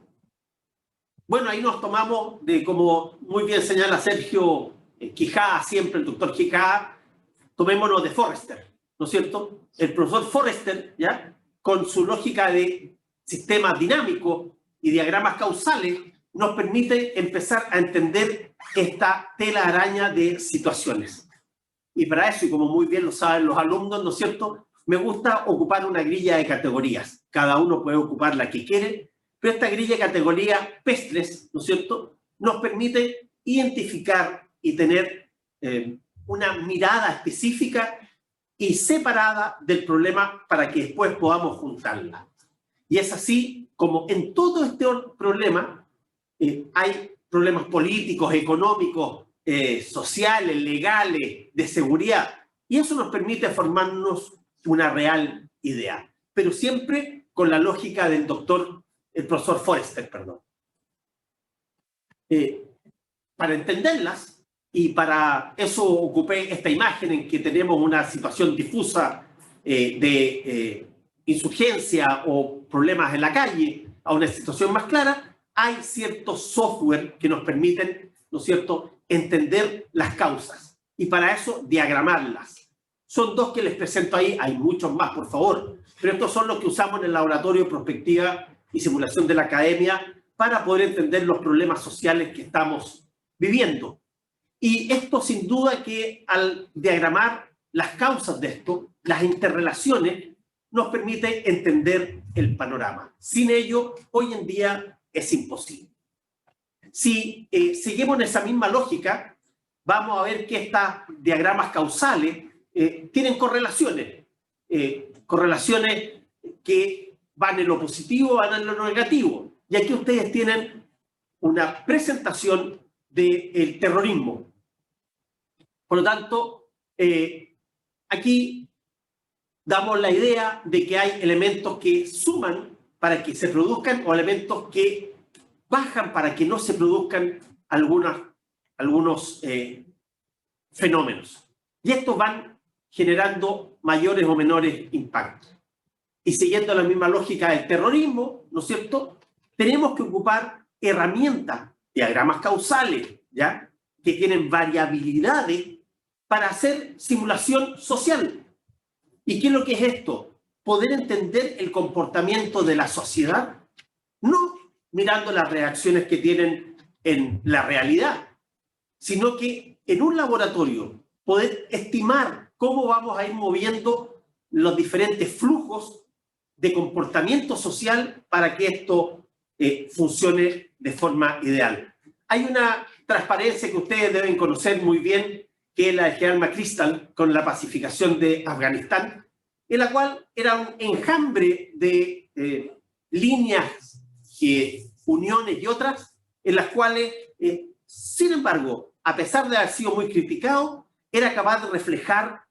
Bueno, ahí nos tomamos de, como muy bien señala Sergio Quijada, siempre el doctor Quijada, tomémonos de Forrester, ¿no es cierto? El profesor Forrester, ¿ya?, con su lógica de sistemas dinámicos y diagramas causales, nos permite empezar a entender esta tela araña de situaciones. Y para eso, y como muy bien lo saben los alumnos, ¿no es cierto?, me gusta ocupar una grilla de categorías. Cada uno puede ocupar la que quiere, pero esta grilla de categorías PESTLES, ¿no es cierto?, nos permite identificar y tener una mirada específica y separada del problema para que después podamos juntarla. Y es así como en todo este problema hay problemas políticos, económicos, sociales, legales, de seguridad. Y eso nos permite formarnos una real idea, pero siempre con la lógica del profesor Forrester, perdón. Para entenderlas, y para eso ocupé esta imagen en que tenemos una situación difusa de insurgencia o problemas en la calle, a una situación más clara, hay ciertos software que nos permiten, ¿no es cierto?, entender las causas y para eso diagramarlas. Son dos que les presento ahí, hay muchos más, por favor, pero estos son los que usamos en el laboratorio de prospectiva y simulación de la academia para poder entender los problemas sociales que estamos viviendo. Y esto sin duda que al diagramar las causas de esto, las interrelaciones, nos permite entender el panorama. Sin ello, hoy en día es imposible. Si seguimos en esa misma lógica, vamos a ver que estos diagramas causales tienen correlaciones. Correlaciones que van en lo positivo, van en lo negativo. Y aquí ustedes tienen una presentación del terrorismo. Por lo tanto, aquí damos la idea de que hay elementos que suman para que se produzcan o elementos que bajan para que no se produzcan algunos fenómenos. Y estos van generando mayores o menores impactos. Y siguiendo la misma lógica del terrorismo, ¿no es cierto?, tenemos que ocupar herramientas, diagramas causales, ¿ya?, que tienen variabilidades para hacer simulación social. ¿Y qué es lo que es esto? Poder entender el comportamiento de la sociedad, no mirando las reacciones que tienen en la realidad, sino que en un laboratorio poder estimar cómo vamos a ir moviendo los diferentes flujos de comportamiento social para que esto funcione de forma ideal. Hay una transparencia que ustedes deben conocer muy bien, que es la de General McChrystal con la pacificación de Afganistán, en la cual era un enjambre de líneas, uniones y otras, en las cuales, sin embargo, a pesar de haber sido muy criticado, era capaz de reflejar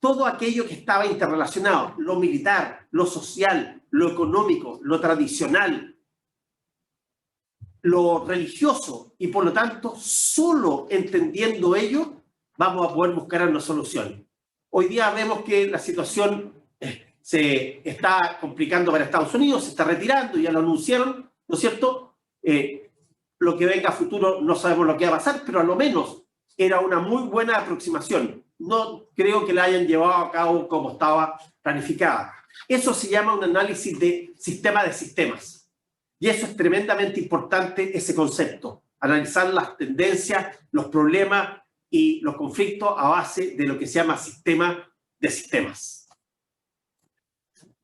todo aquello que estaba interrelacionado, lo militar, lo social, lo económico, lo tradicional, lo religioso, y por lo tanto, solo entendiendo ello, vamos a poder buscar una solución. Hoy día vemos que la situación se está complicando para Estados Unidos, se está retirando, ya lo anunciaron, ¿no es cierto? Lo que venga a futuro no sabemos lo que va a pasar, pero a lo menos era una muy buena aproximación. No creo que la hayan llevado a cabo como estaba planificada. Eso se llama un análisis de sistema de sistemas. Y eso es tremendamente importante, ese concepto. Analizar las tendencias, los problemas y los conflictos a base de lo que se llama sistema de sistemas.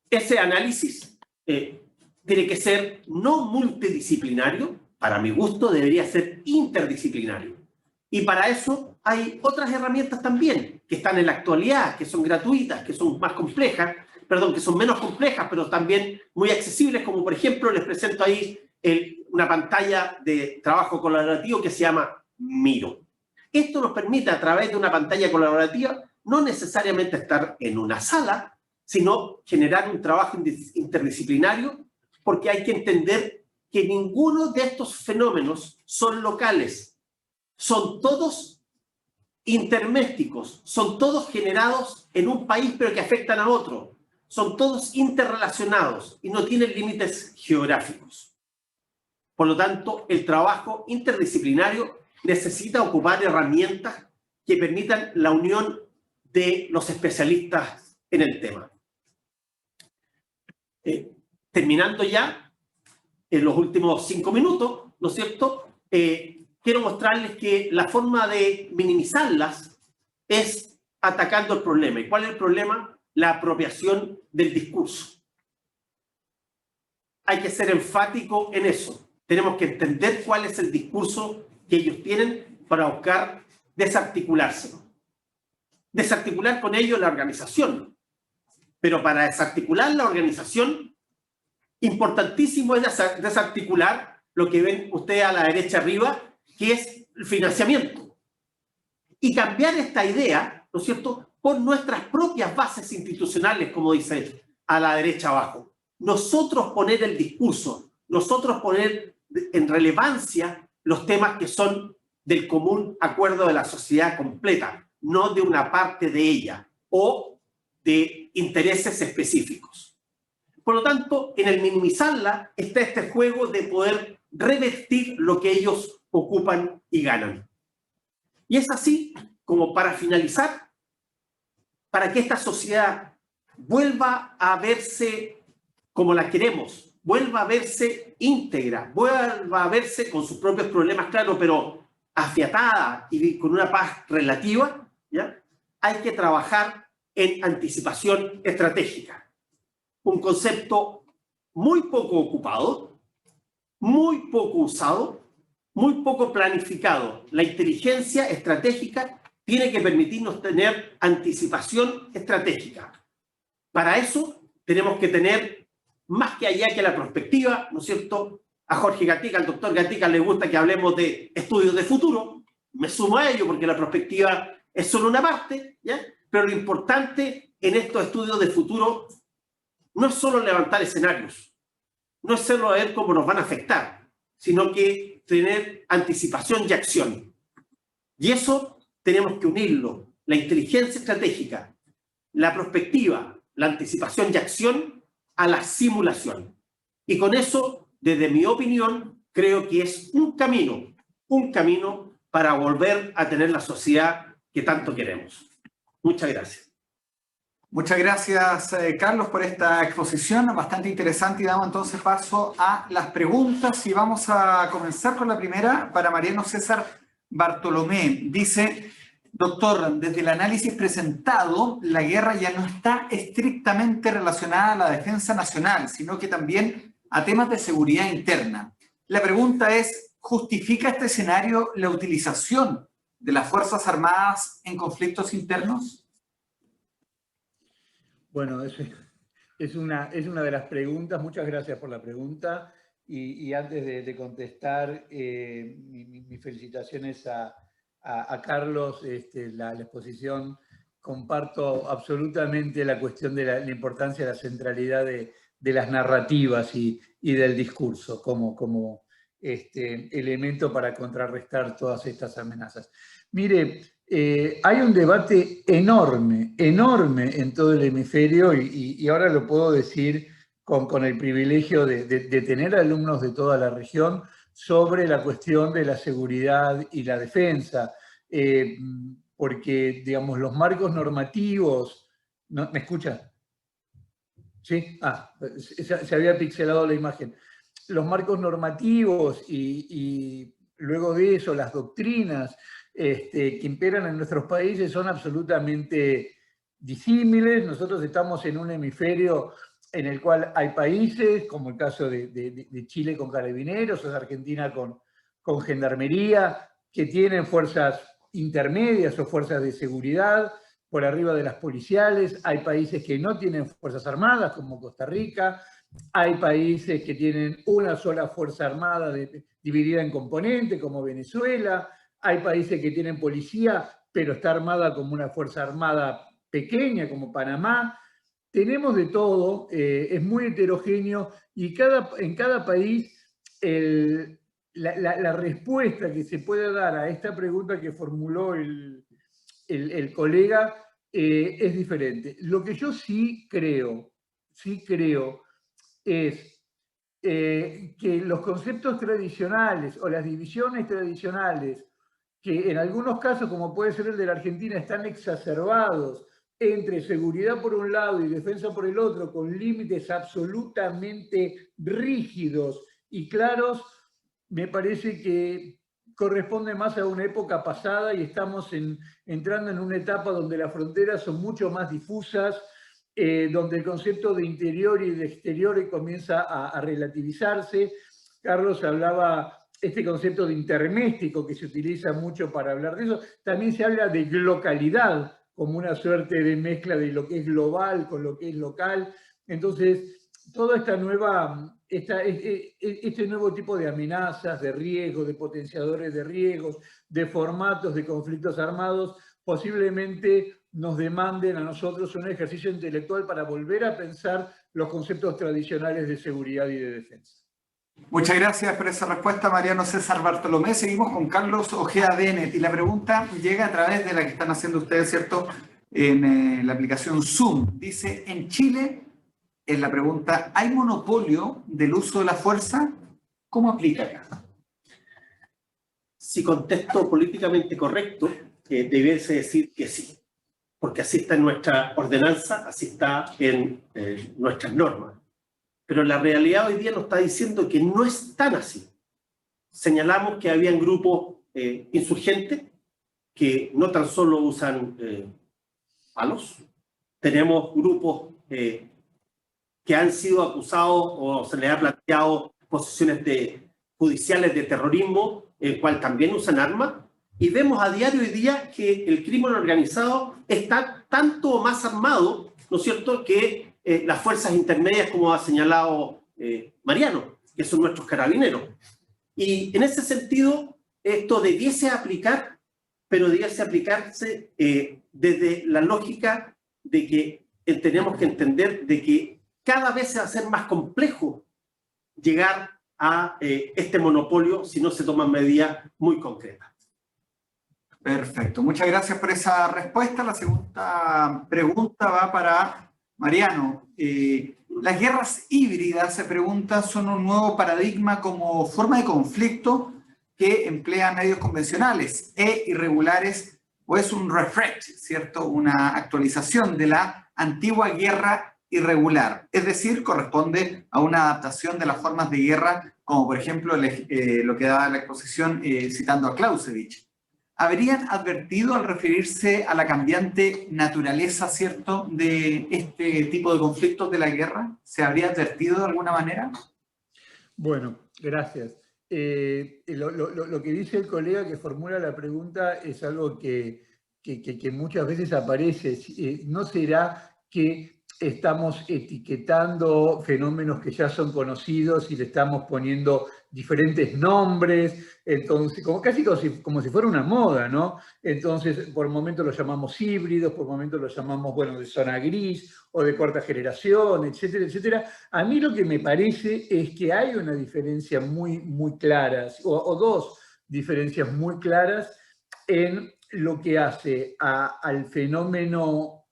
Ese análisis tiene que ser no multidisciplinario, para mi gusto debería ser interdisciplinario. Y para eso hay otras herramientas también que están en la actualidad, que son gratuitas, que son más complejas, perdón, que son menos complejas, pero también muy accesibles, como por ejemplo les presento ahí una pantalla de trabajo colaborativo que se llama Miro. Esto nos permite a través de una pantalla colaborativa no necesariamente estar en una sala, sino generar un trabajo interdisciplinario, porque hay que entender que ninguno de estos fenómenos son locales, son todos intermésticos, son todos generados en un país pero que afectan a otro, son todos interrelacionados y no tienen límites geográficos. Por lo tanto, el trabajo interdisciplinario necesita ocupar herramientas que permitan la unión de los especialistas en el tema. Terminando ya, en los últimos 5 minutos, ¿no es cierto? Quiero mostrarles que la forma de minimizarlas es atacando el problema. ¿Y cuál es el problema? La apropiación del discurso. Hay que ser enfático en eso. Tenemos que entender cuál es el discurso que ellos tienen para buscar desarticulárselo. Desarticular con ello la organización. Pero para desarticular la organización, importantísimo es desarticular lo que ven ustedes a la derecha arriba, que es el financiamiento. Y cambiar esta idea, ¿no es cierto?, por nuestras propias bases institucionales, como dice a la derecha abajo. Nosotros poner el discurso, nosotros poner en relevancia los temas que son del común acuerdo de la sociedad completa, no de una parte de ella o de intereses específicos. Por lo tanto, en el minimizarla está este juego de poder revertir lo que ellos ocupan y ganan. Y es así como, para finalizar, para que esta sociedad vuelva a verse como la queremos, vuelva a verse íntegra, vuelva a verse con sus propios problemas, claro, pero afiatada y con una paz relativa, ¿ya? Hay que trabajar en anticipación estratégica. Un concepto muy poco ocupado, muy poco usado, muy poco planificado. La inteligencia estratégica tiene que permitirnos tener anticipación estratégica. Para eso tenemos que tener, más que allá que la prospectiva, ¿no es cierto? A Jorge Gatica, al doctor Gatica, le gusta que hablemos de estudios de futuro. Me sumo a ello porque la prospectiva es solo una parte, ¿ya? Pero lo importante en estos estudios de futuro no es solo levantar escenarios, no es solo ver cómo nos van a afectar, sino que tener anticipación y acción. Y eso tenemos que unirlo, la inteligencia estratégica, la prospectiva, la anticipación y acción, a la simulación. Y con eso, desde mi opinión, creo que es un camino para volver a tener la sociedad que tanto queremos. Muchas gracias. Muchas gracias, Carlos, por esta exposición bastante interesante, y damos entonces paso a las preguntas y vamos a comenzar con la primera para Mariano César Bartolomé. Dice: doctor, desde el análisis presentado, la guerra ya no está estrictamente relacionada a la defensa nacional, sino que también a temas de seguridad interna. La pregunta es, ¿justifica este escenario la utilización de las Fuerzas Armadas en conflictos internos? Bueno, es una de las preguntas. Muchas gracias por la pregunta. Y antes de contestar, mis felicitaciones a Carlos, la exposición. Comparto absolutamente la cuestión de la importancia de la centralidad de las narrativas y del discurso como elemento para contrarrestar todas estas amenazas. Mire, hay un debate enorme en todo el hemisferio y ahora lo puedo decir con el privilegio de tener alumnos de toda la región sobre la cuestión de la seguridad y la defensa, porque, digamos, los marcos normativos... ¿No? ¿Me escuchan? ¿Sí? Se había pixelado la imagen. Los marcos normativos y luego de eso, las doctrinas que imperan en nuestros países son absolutamente disímiles. Nosotros estamos en un hemisferio en el cual hay países, como el caso de Chile con carabineros, o de Argentina con gendarmería, que tienen fuerzas intermedias o fuerzas de seguridad por arriba de las policiales. Hay países que no tienen fuerzas armadas, como Costa Rica. Hay países que tienen una sola fuerza armada dividida en componentes, como Venezuela. Hay países que tienen policía, pero está armada como una fuerza armada pequeña, como Panamá. Tenemos de todo, es muy heterogéneo, y en cada país la respuesta que se puede dar a esta pregunta que formuló el colega es diferente. Lo que yo sí creo es que los conceptos tradicionales o las divisiones tradicionales, que en algunos casos, como puede ser el de la Argentina, están exacerbados entre seguridad por un lado y defensa por el otro, con límites absolutamente rígidos y claros, me parece que corresponde más a una época pasada, y estamos entrando en una etapa donde las fronteras son mucho más difusas, donde el concepto de interior y de exterior comienza a relativizarse. Carlos hablaba este concepto de interméstico que se utiliza mucho para hablar de eso. También se habla de localidad como una suerte de mezcla de lo que es global con lo que es local. Entonces, toda esta este nuevo tipo de amenazas, de riesgos, de potenciadores de riesgos, de formatos de conflictos armados, posiblemente nos demanden a nosotros un ejercicio intelectual para volver a pensar los conceptos tradicionales de seguridad y de defensa. Muchas gracias por esa respuesta, Mariano César Bartolomé. Seguimos con Carlos Ojeda Denet, y la pregunta llega a través de la que están haciendo ustedes, ¿cierto?, en la aplicación Zoom. Dice, en Chile, en la pregunta, ¿hay monopolio del uso de la fuerza? ¿Cómo aplica acá? Si contesto políticamente correcto, debiese decir que sí, porque así está en nuestra ordenanza, así está en nuestras normas. Pero la realidad hoy día nos está diciendo que no es tan así. Señalamos que habían grupos insurgentes que no tan solo usan palos. Tenemos grupos que han sido acusados o se les ha planteado posiciones judiciales de terrorismo, el cual también usan armas. Y vemos a diario hoy día que el crimen organizado está tanto más armado, ¿no es cierto?, que las fuerzas intermedias, como ha señalado Mariano, que son nuestros carabineros. Y en ese sentido, esto debiese aplicar, pero debiese aplicarse desde la lógica de que tenemos que entender de que cada vez se va a ser más complejo llegar a este monopolio si no se toman medidas muy concretas. Perfecto, muchas gracias por esa respuesta. La segunda pregunta va para Mariano. Las guerras híbridas, se pregunta, son un nuevo paradigma como forma de conflicto que emplea medios convencionales e irregulares, o es un refresh, ¿cierto?, una actualización de la antigua guerra irregular. Es decir, corresponde a una adaptación de las formas de guerra, como por ejemplo lo que daba la exposición citando a Clausewitz. ¿Habrían advertido al referirse a la cambiante naturaleza, ¿cierto?, de este tipo de conflictos de la guerra? ¿Se habría advertido de alguna manera? Bueno, gracias. Lo que dice el colega que formula la pregunta es algo que muchas veces aparece. ¿No será que estamos etiquetando fenómenos que ya son conocidos y le estamos poniendo diferentes nombres? Entonces, casi como si fuera una moda, ¿no? Entonces, por momentos los llamamos híbridos, por momentos los llamamos, bueno, de zona gris o de cuarta generación, etcétera, etcétera. A mí lo que me parece es que hay una diferencia muy clara, o dos diferencias muy claras en lo que hace al fenómeno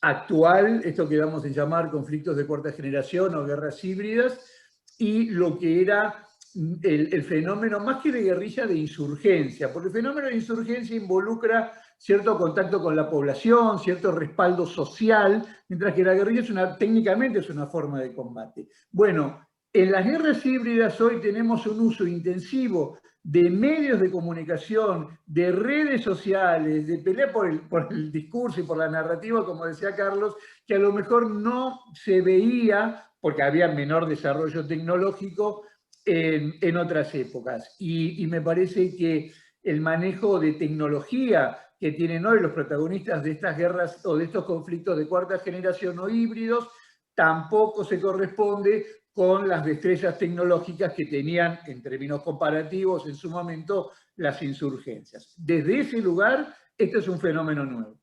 actual, esto que vamos a llamar conflictos de cuarta generación o guerras híbridas, y lo que era el fenómeno, más que de guerrilla, de insurgencia, porque el fenómeno de insurgencia involucra cierto contacto con la población, cierto respaldo social, mientras que la guerrilla técnicamente es una forma de combate. Bueno, en las guerras híbridas hoy tenemos un uso intensivo de medios de comunicación, de redes sociales, de pelea por el discurso y por la narrativa, como decía Carlos, que a lo mejor no se veía porque había menor desarrollo tecnológico en otras épocas. Y me parece que el manejo de tecnología que tienen hoy los protagonistas de estas guerras o de estos conflictos de cuarta generación o híbridos tampoco se corresponde con las destrezas tecnológicas que tenían, en términos comparativos, en su momento, las insurgencias. Desde ese lugar, este es un fenómeno nuevo.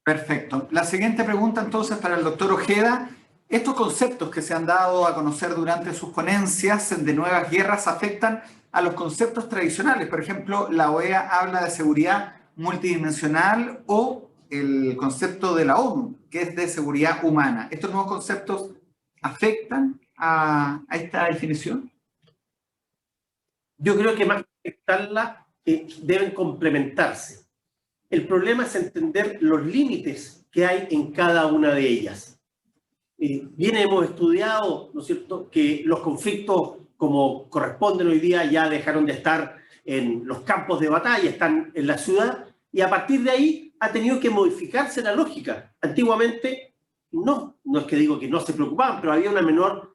Perfecto. La siguiente pregunta entonces para el doctor Ojeda. ¿Estos conceptos que se han dado a conocer durante sus ponencias de nuevas guerras afectan a los conceptos tradicionales? Por ejemplo, la OEA habla de seguridad multidimensional o el concepto de la ONU, que es de seguridad humana. ¿Estos nuevos conceptos afectan a esta definición? Yo creo que más que afectarla, deben complementarse. El problema es entender los límites que hay en cada una de ellas. Bien hemos estudiado, ¿no es cierto?, que los conflictos como corresponden hoy día ya dejaron de estar en los campos de batalla, están en la ciudad, y a partir de ahí ha tenido que modificarse la lógica. Antiguamente, no es que digo que no se preocupaban, pero había una menor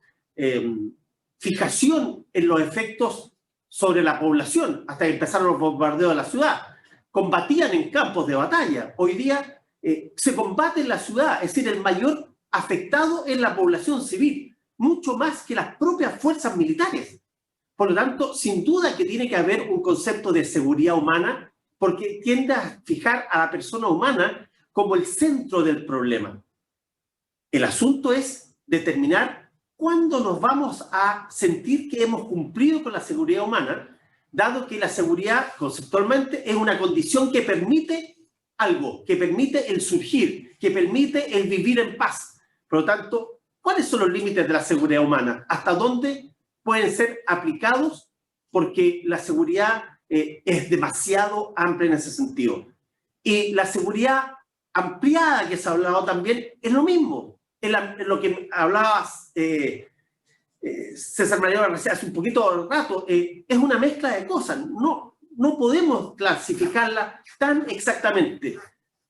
fijación en los efectos sobre la población, hasta que empezaron los bombardeos de la ciudad. Combatían en campos de batalla. Hoy día se combate en la ciudad, es decir, el mayor afectado es la población civil, mucho más que las propias fuerzas militares. Por lo tanto, sin duda que tiene que haber un concepto de seguridad humana, porque tiende a fijar a la persona humana como el centro del problema. El asunto es determinar cuándo nos vamos a sentir que hemos cumplido con la seguridad humana, dado que la seguridad conceptualmente es una condición que permite algo, que permite el surgir, que permite el vivir en paz. Por lo tanto, ¿cuáles son los límites de la seguridad humana? ¿Hasta dónde pueden ser aplicados? Porque la seguridad es demasiado amplia en ese sentido. Y la seguridad ampliada que se ha hablado también es lo mismo. En lo que hablabas, César María hace un poquito de rato, es una mezcla de cosas. No podemos clasificarla tan exactamente.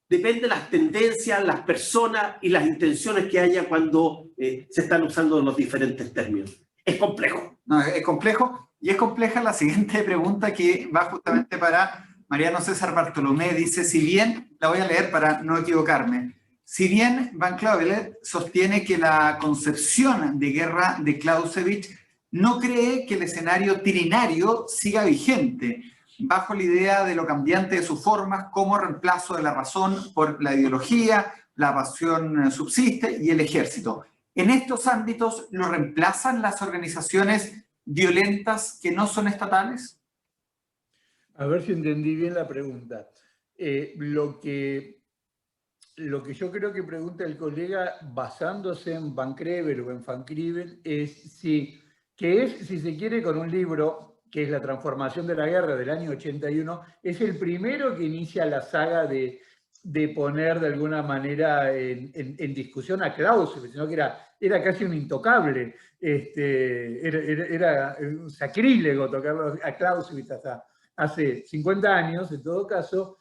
Depende de las tendencias, las personas y las intenciones que haya cuando se están usando los diferentes términos. Es complejo. No, es complejo, y es compleja la siguiente pregunta que va justamente para Mariano César Bartolomé. Dice, si bien, la voy a leer para no equivocarme, si bien Van Clavelaert sostiene que la concepción de guerra de Clausewitz no cree que el escenario tirinario siga vigente, bajo la idea de lo cambiante de sus formas como reemplazo de la razón por la ideología, la pasión subsiste y el ejército. En estos ámbitos, ¿lo reemplazan las organizaciones violentas que no son estatales? A ver si entendí bien la pregunta. Lo que yo creo que pregunta el colega, basándose en Van Crevel o en Van Crevel, es si se quiere, con un libro que es La transformación de la guerra del año 81, es el primero que inicia la saga de poner de alguna manera en discusión a Clausewitz, sino que era casi un intocable, era un sacrílego tocarlo a Clausewitz hasta hace 50 años, en todo caso.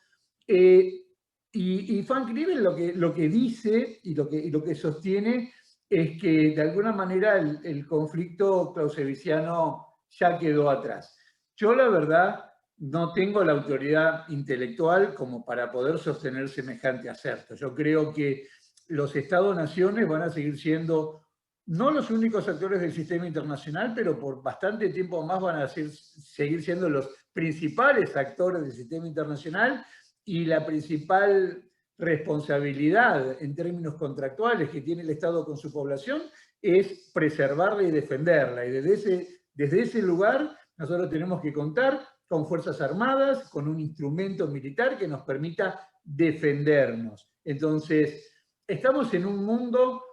Y Van Crevel lo que dice y lo que sostiene es que de alguna manera el conflicto clausewitziano ya quedó atrás. Yo la verdad no tengo la autoridad intelectual como para poder sostener semejante acerto. Yo creo que los Estados-naciones van a seguir siendo no los únicos actores del sistema internacional, pero por bastante tiempo más van a seguir siendo los principales actores del sistema internacional, y la principal responsabilidad en términos contractuales que tiene el Estado con su población es preservarla y defenderla. Y desde ese lugar nosotros tenemos que contar con fuerzas armadas, con un instrumento militar que nos permita defendernos. Entonces, estamos en un mundo,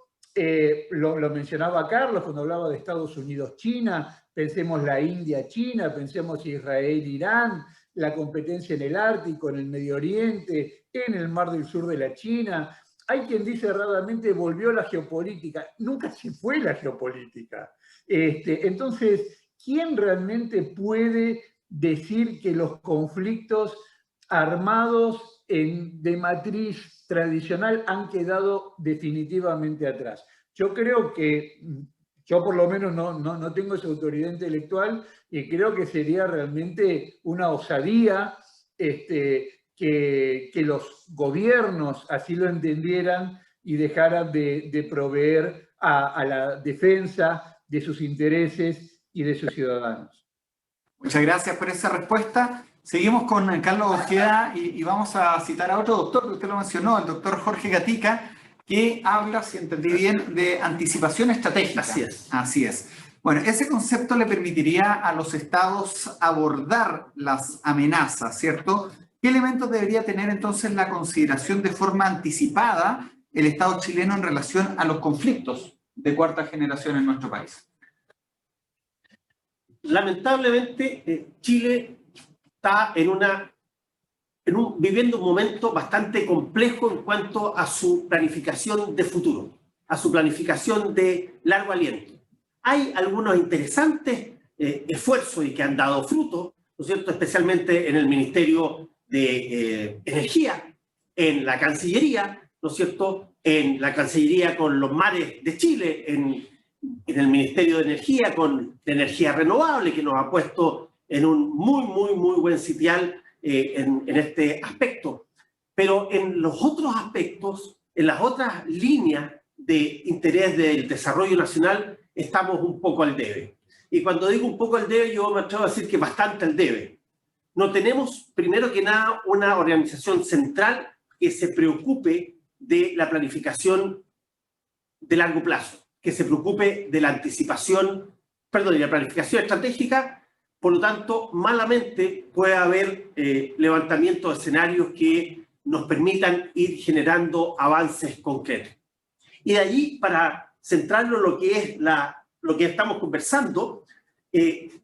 lo mencionaba Carlos cuando hablaba de Estados Unidos-China, pensemos la India-China, pensemos Israel-Irán, la competencia en el Ártico, en el Medio Oriente, en el Mar del Sur de la China. Hay quien dice erradamente volvió la geopolítica. Nunca se fue la geopolítica. Entonces, ¿quién realmente puede decir que los conflictos armados de matriz tradicional han quedado definitivamente atrás. Yo creo que, yo por lo menos no tengo esa autoridad intelectual y creo que sería realmente una osadía que los gobiernos así lo entendieran y dejaran de proveer a la defensa de sus intereses y de sus ciudadanos. Muchas gracias por esa respuesta. Seguimos con Carlos Ojeda y vamos a citar a otro doctor que usted lo mencionó, el doctor Jorge Gatica, que habla, si entendí bien, de anticipación estratégica. Así es. Así es. Bueno, ese concepto le permitiría a los estados abordar las amenazas, ¿cierto? ¿Qué elementos debería tener entonces la consideración de forma anticipada el Estado chileno en relación a los conflictos de cuarta generación en nuestro país? Lamentablemente, Chile está viviendo un momento bastante complejo en cuanto a su planificación de futuro, a su planificación de largo aliento. Hay algunos interesantes esfuerzos y que han dado fruto, ¿no es cierto?, especialmente en el Ministerio de Energía, en la Cancillería, ¿no es cierto?, en la Cancillería con los mares de Chile, en el Ministerio de Energía con la energía renovable, que nos ha puesto en un muy buen sitial en este aspecto. Pero en los otros aspectos, en las otras líneas de interés del desarrollo nacional, estamos un poco al debe. Y cuando digo un poco al debe, yo me atrevo a decir que bastante al debe. No tenemos, primero que nada, una organización central que se preocupe de la planificación de largo plazo, que se preocupe de la anticipación, perdón, de la planificación estratégica. Por lo tanto, malamente puede haber levantamiento de escenarios que nos permitan ir generando avances concretos. Y de allí, para centrarlo en lo que es lo que estamos conversando,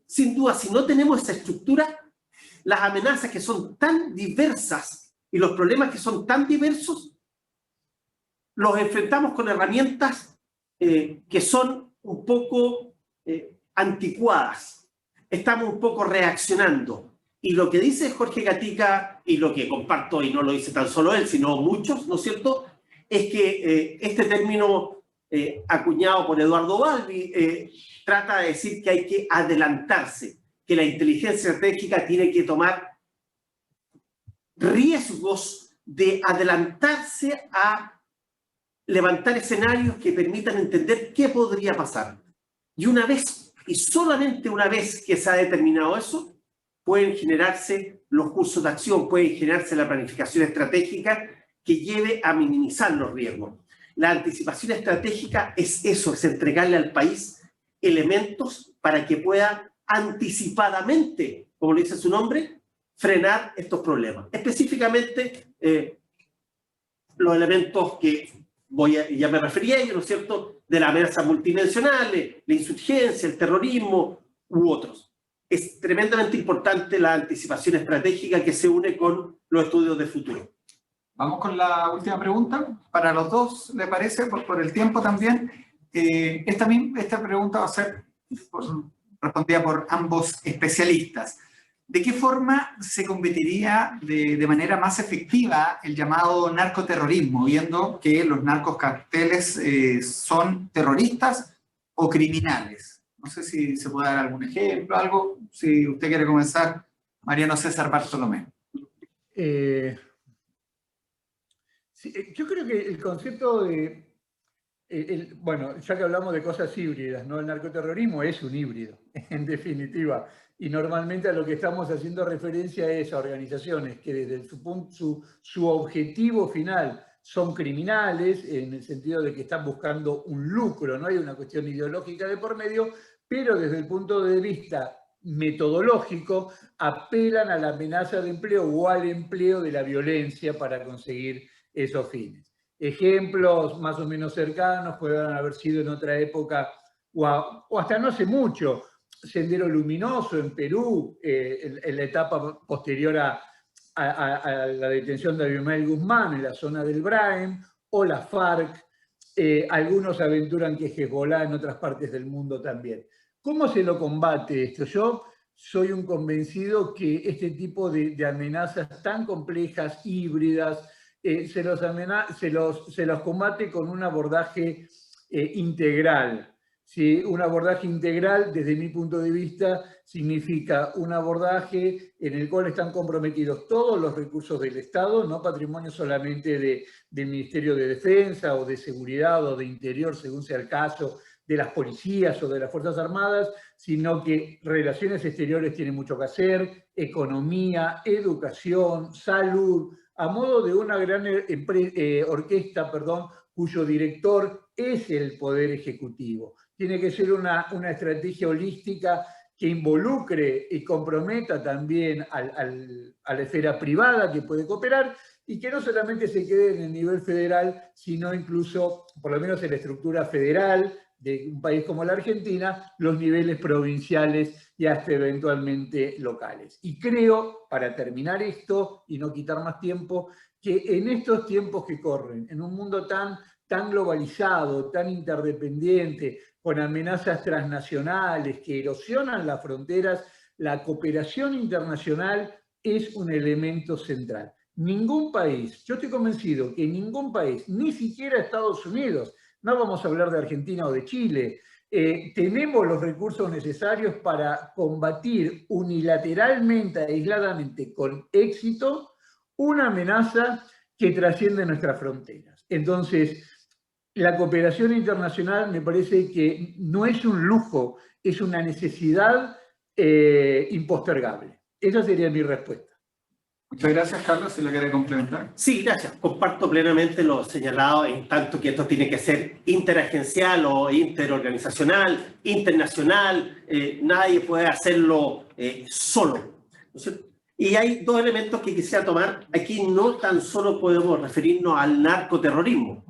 sin duda, si no tenemos esa estructura, las amenazas que son tan diversas y los problemas que son tan diversos, los enfrentamos con herramientas que son un poco anticuadas. Estamos un poco reaccionando. Y lo que dice Jorge Gatica, y lo que comparto, y no lo dice tan solo él, sino muchos, ¿no es cierto?, es que este término acuñado por Eduardo Balbi trata de decir que hay que adelantarse, que la inteligencia estratégica tiene que tomar riesgos de adelantarse a levantar escenarios que permitan entender qué podría pasar. Y una vez, y solamente una vez que se ha determinado eso, pueden generarse los cursos de acción, puede generarse la planificación estratégica que lleve a minimizar los riesgos. La anticipación estratégica es eso, es entregarle al país elementos para que pueda anticipadamente, como le dice su nombre, frenar estos problemas. Específicamente, los elementos que ya me refería a ellos, ¿no es cierto?, de la amenaza multidimensional, la insurgencia, el terrorismo u otros. Es tremendamente importante la anticipación estratégica que se une con los estudios de futuro. Vamos con la última pregunta. Para los dos, ¿le parece? Por el tiempo también. Esta pregunta va a ser respondida por ambos especialistas. ¿De qué forma se combatiría de manera más efectiva el llamado narcoterrorismo, viendo que los narcocarteles son terroristas o criminales? No sé si se puede dar algún ejemplo, algo. Si usted quiere comenzar, Mariano César Bartolomé. Sí, yo creo que el concepto de... bueno, ya que hablamos de cosas híbridas, ¿no? El narcoterrorismo es un híbrido, en definitiva. Y normalmente a lo que estamos haciendo referencia es a organizaciones que desde su objetivo final son criminales, en el sentido de que están buscando un lucro, no hay una cuestión ideológica de por medio, pero desde el punto de vista metodológico apelan a la amenaza de empleo o al empleo de la violencia para conseguir esos fines. Ejemplos más o menos cercanos pueden haber sido en otra época o hasta no hace mucho, Sendero Luminoso en Perú, en la etapa posterior a la detención de Abimael Guzmán en la zona del Braem, o la FARC. Algunos aventuran que Hezbollah en otras partes del mundo también. ¿Cómo se lo combate esto? Yo soy un convencido que este tipo de amenazas tan complejas, híbridas, se los combate con un abordaje integral. ¿Sí? Un abordaje integral, desde mi punto de vista, significa un abordaje en el cual están comprometidos todos los recursos del Estado, no patrimonio solamente del Ministerio de Defensa o de Seguridad o de Interior, según sea el caso, de las policías o de las Fuerzas Armadas, sino que relaciones exteriores tienen mucho que hacer, economía, educación, salud, a modo de una gran orquesta, cuyo director es el Poder Ejecutivo. Tiene que ser una estrategia holística que involucre y comprometa también a la esfera privada que puede cooperar y que no solamente se quede en el nivel federal, sino incluso, por lo menos en la estructura federal de un país como la Argentina, los niveles provinciales y hasta eventualmente locales. Y creo, para terminar esto y no quitar más tiempo, que en estos tiempos que corren, en un mundo tan globalizado, tan interdependiente, con amenazas transnacionales que erosionan las fronteras, la cooperación internacional es un elemento central. Ningún país, yo estoy convencido que ningún país, ni siquiera Estados Unidos, no vamos a hablar de Argentina o de Chile, tenemos los recursos necesarios para combatir unilateralmente, aisladamente, con éxito, una amenaza que trasciende nuestras fronteras. Entonces, la cooperación internacional me parece que no es un lujo, es una necesidad impostergable. Esa sería mi respuesta. Muchas gracias, Carlos, si lo quiere complementar. Sí, gracias. Comparto plenamente lo señalado, en tanto que esto tiene que ser interagencial o interorganizacional, internacional. Nadie puede hacerlo solo, ¿no es cierto? Y hay dos elementos que quisiera tomar. Aquí no tan solo podemos referirnos al narcoterrorismo.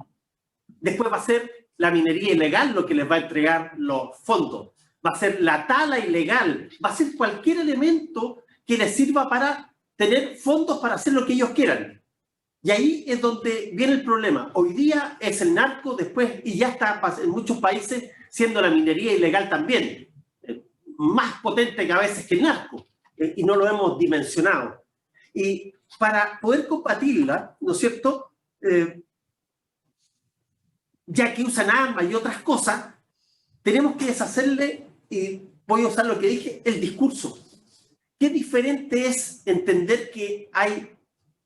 Después va a ser la minería ilegal lo que les va a entregar los fondos. Va a ser la tala ilegal. Va a ser cualquier elemento que les sirva para tener fondos para hacer lo que ellos quieran. Y ahí es donde viene el problema. Hoy día es el narco, después, y ya está en muchos países siendo la minería ilegal también. Más potente que a veces que el narco. Y no lo hemos dimensionado. Y para poder combatirla, ¿no es cierto?, ya que usan armas y otras cosas, tenemos que deshacerle, y voy a usar lo que dije, el discurso. Qué diferente es entender que hay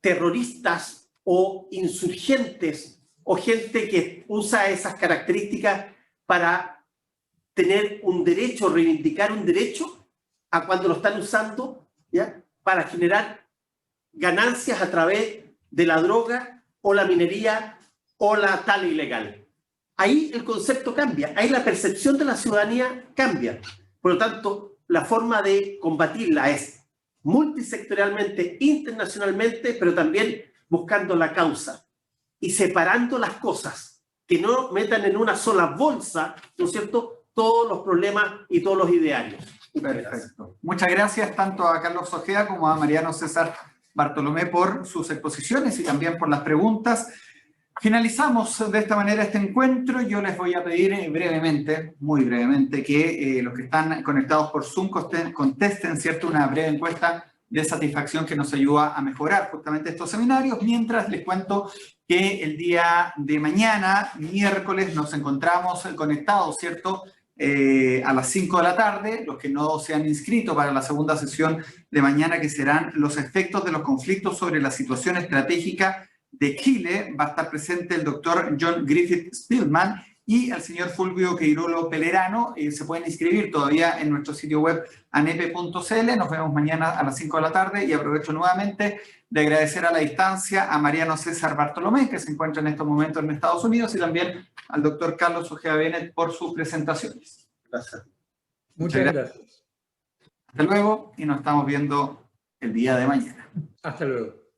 terroristas o insurgentes o gente que usa esas características para tener un derecho, reivindicar un derecho, a cuando lo están usando, ¿ya?, para generar ganancias a través de la droga o la minería o la tala ilegal. Ahí el concepto cambia, ahí la percepción de la ciudadanía cambia. Por lo tanto, la forma de combatirla es multisectorialmente, internacionalmente, pero también buscando la causa y separando las cosas, que no metan en una sola bolsa, ¿no es cierto?, todos los problemas y todos los idearios. Perfecto. Muchas gracias tanto a Carlos Ojeda como a Mariano César Bartolomé por sus exposiciones y también por las preguntas. Finalizamos de esta manera este encuentro. Yo les voy a pedir brevemente, muy brevemente, que los que están conectados por Zoom contesten, ¿cierto?, una breve encuesta de satisfacción que nos ayuda a mejorar justamente estos seminarios. Mientras les cuento que el día de mañana, miércoles, nos encontramos conectados, ¿cierto?, a las 5 de la tarde, los que no se han inscrito para la segunda sesión de mañana, que serán los efectos de los conflictos sobre la situación estratégica de Chile. Va a estar presente el doctor John Griffith Spillman y el señor Fulvio Queirolo Pelerano. Se pueden inscribir todavía en nuestro sitio web anepe.cl. Nos vemos mañana a las 5 de la tarde y aprovecho nuevamente de agradecer a la distancia a Mariano César Bartolomé, que se encuentra en estos momentos en Estados Unidos, y también al doctor Carlos Ojeda Bennett por sus presentaciones. Gracias. Muchas gracias. Hasta luego y nos estamos viendo el día de mañana. Hasta luego.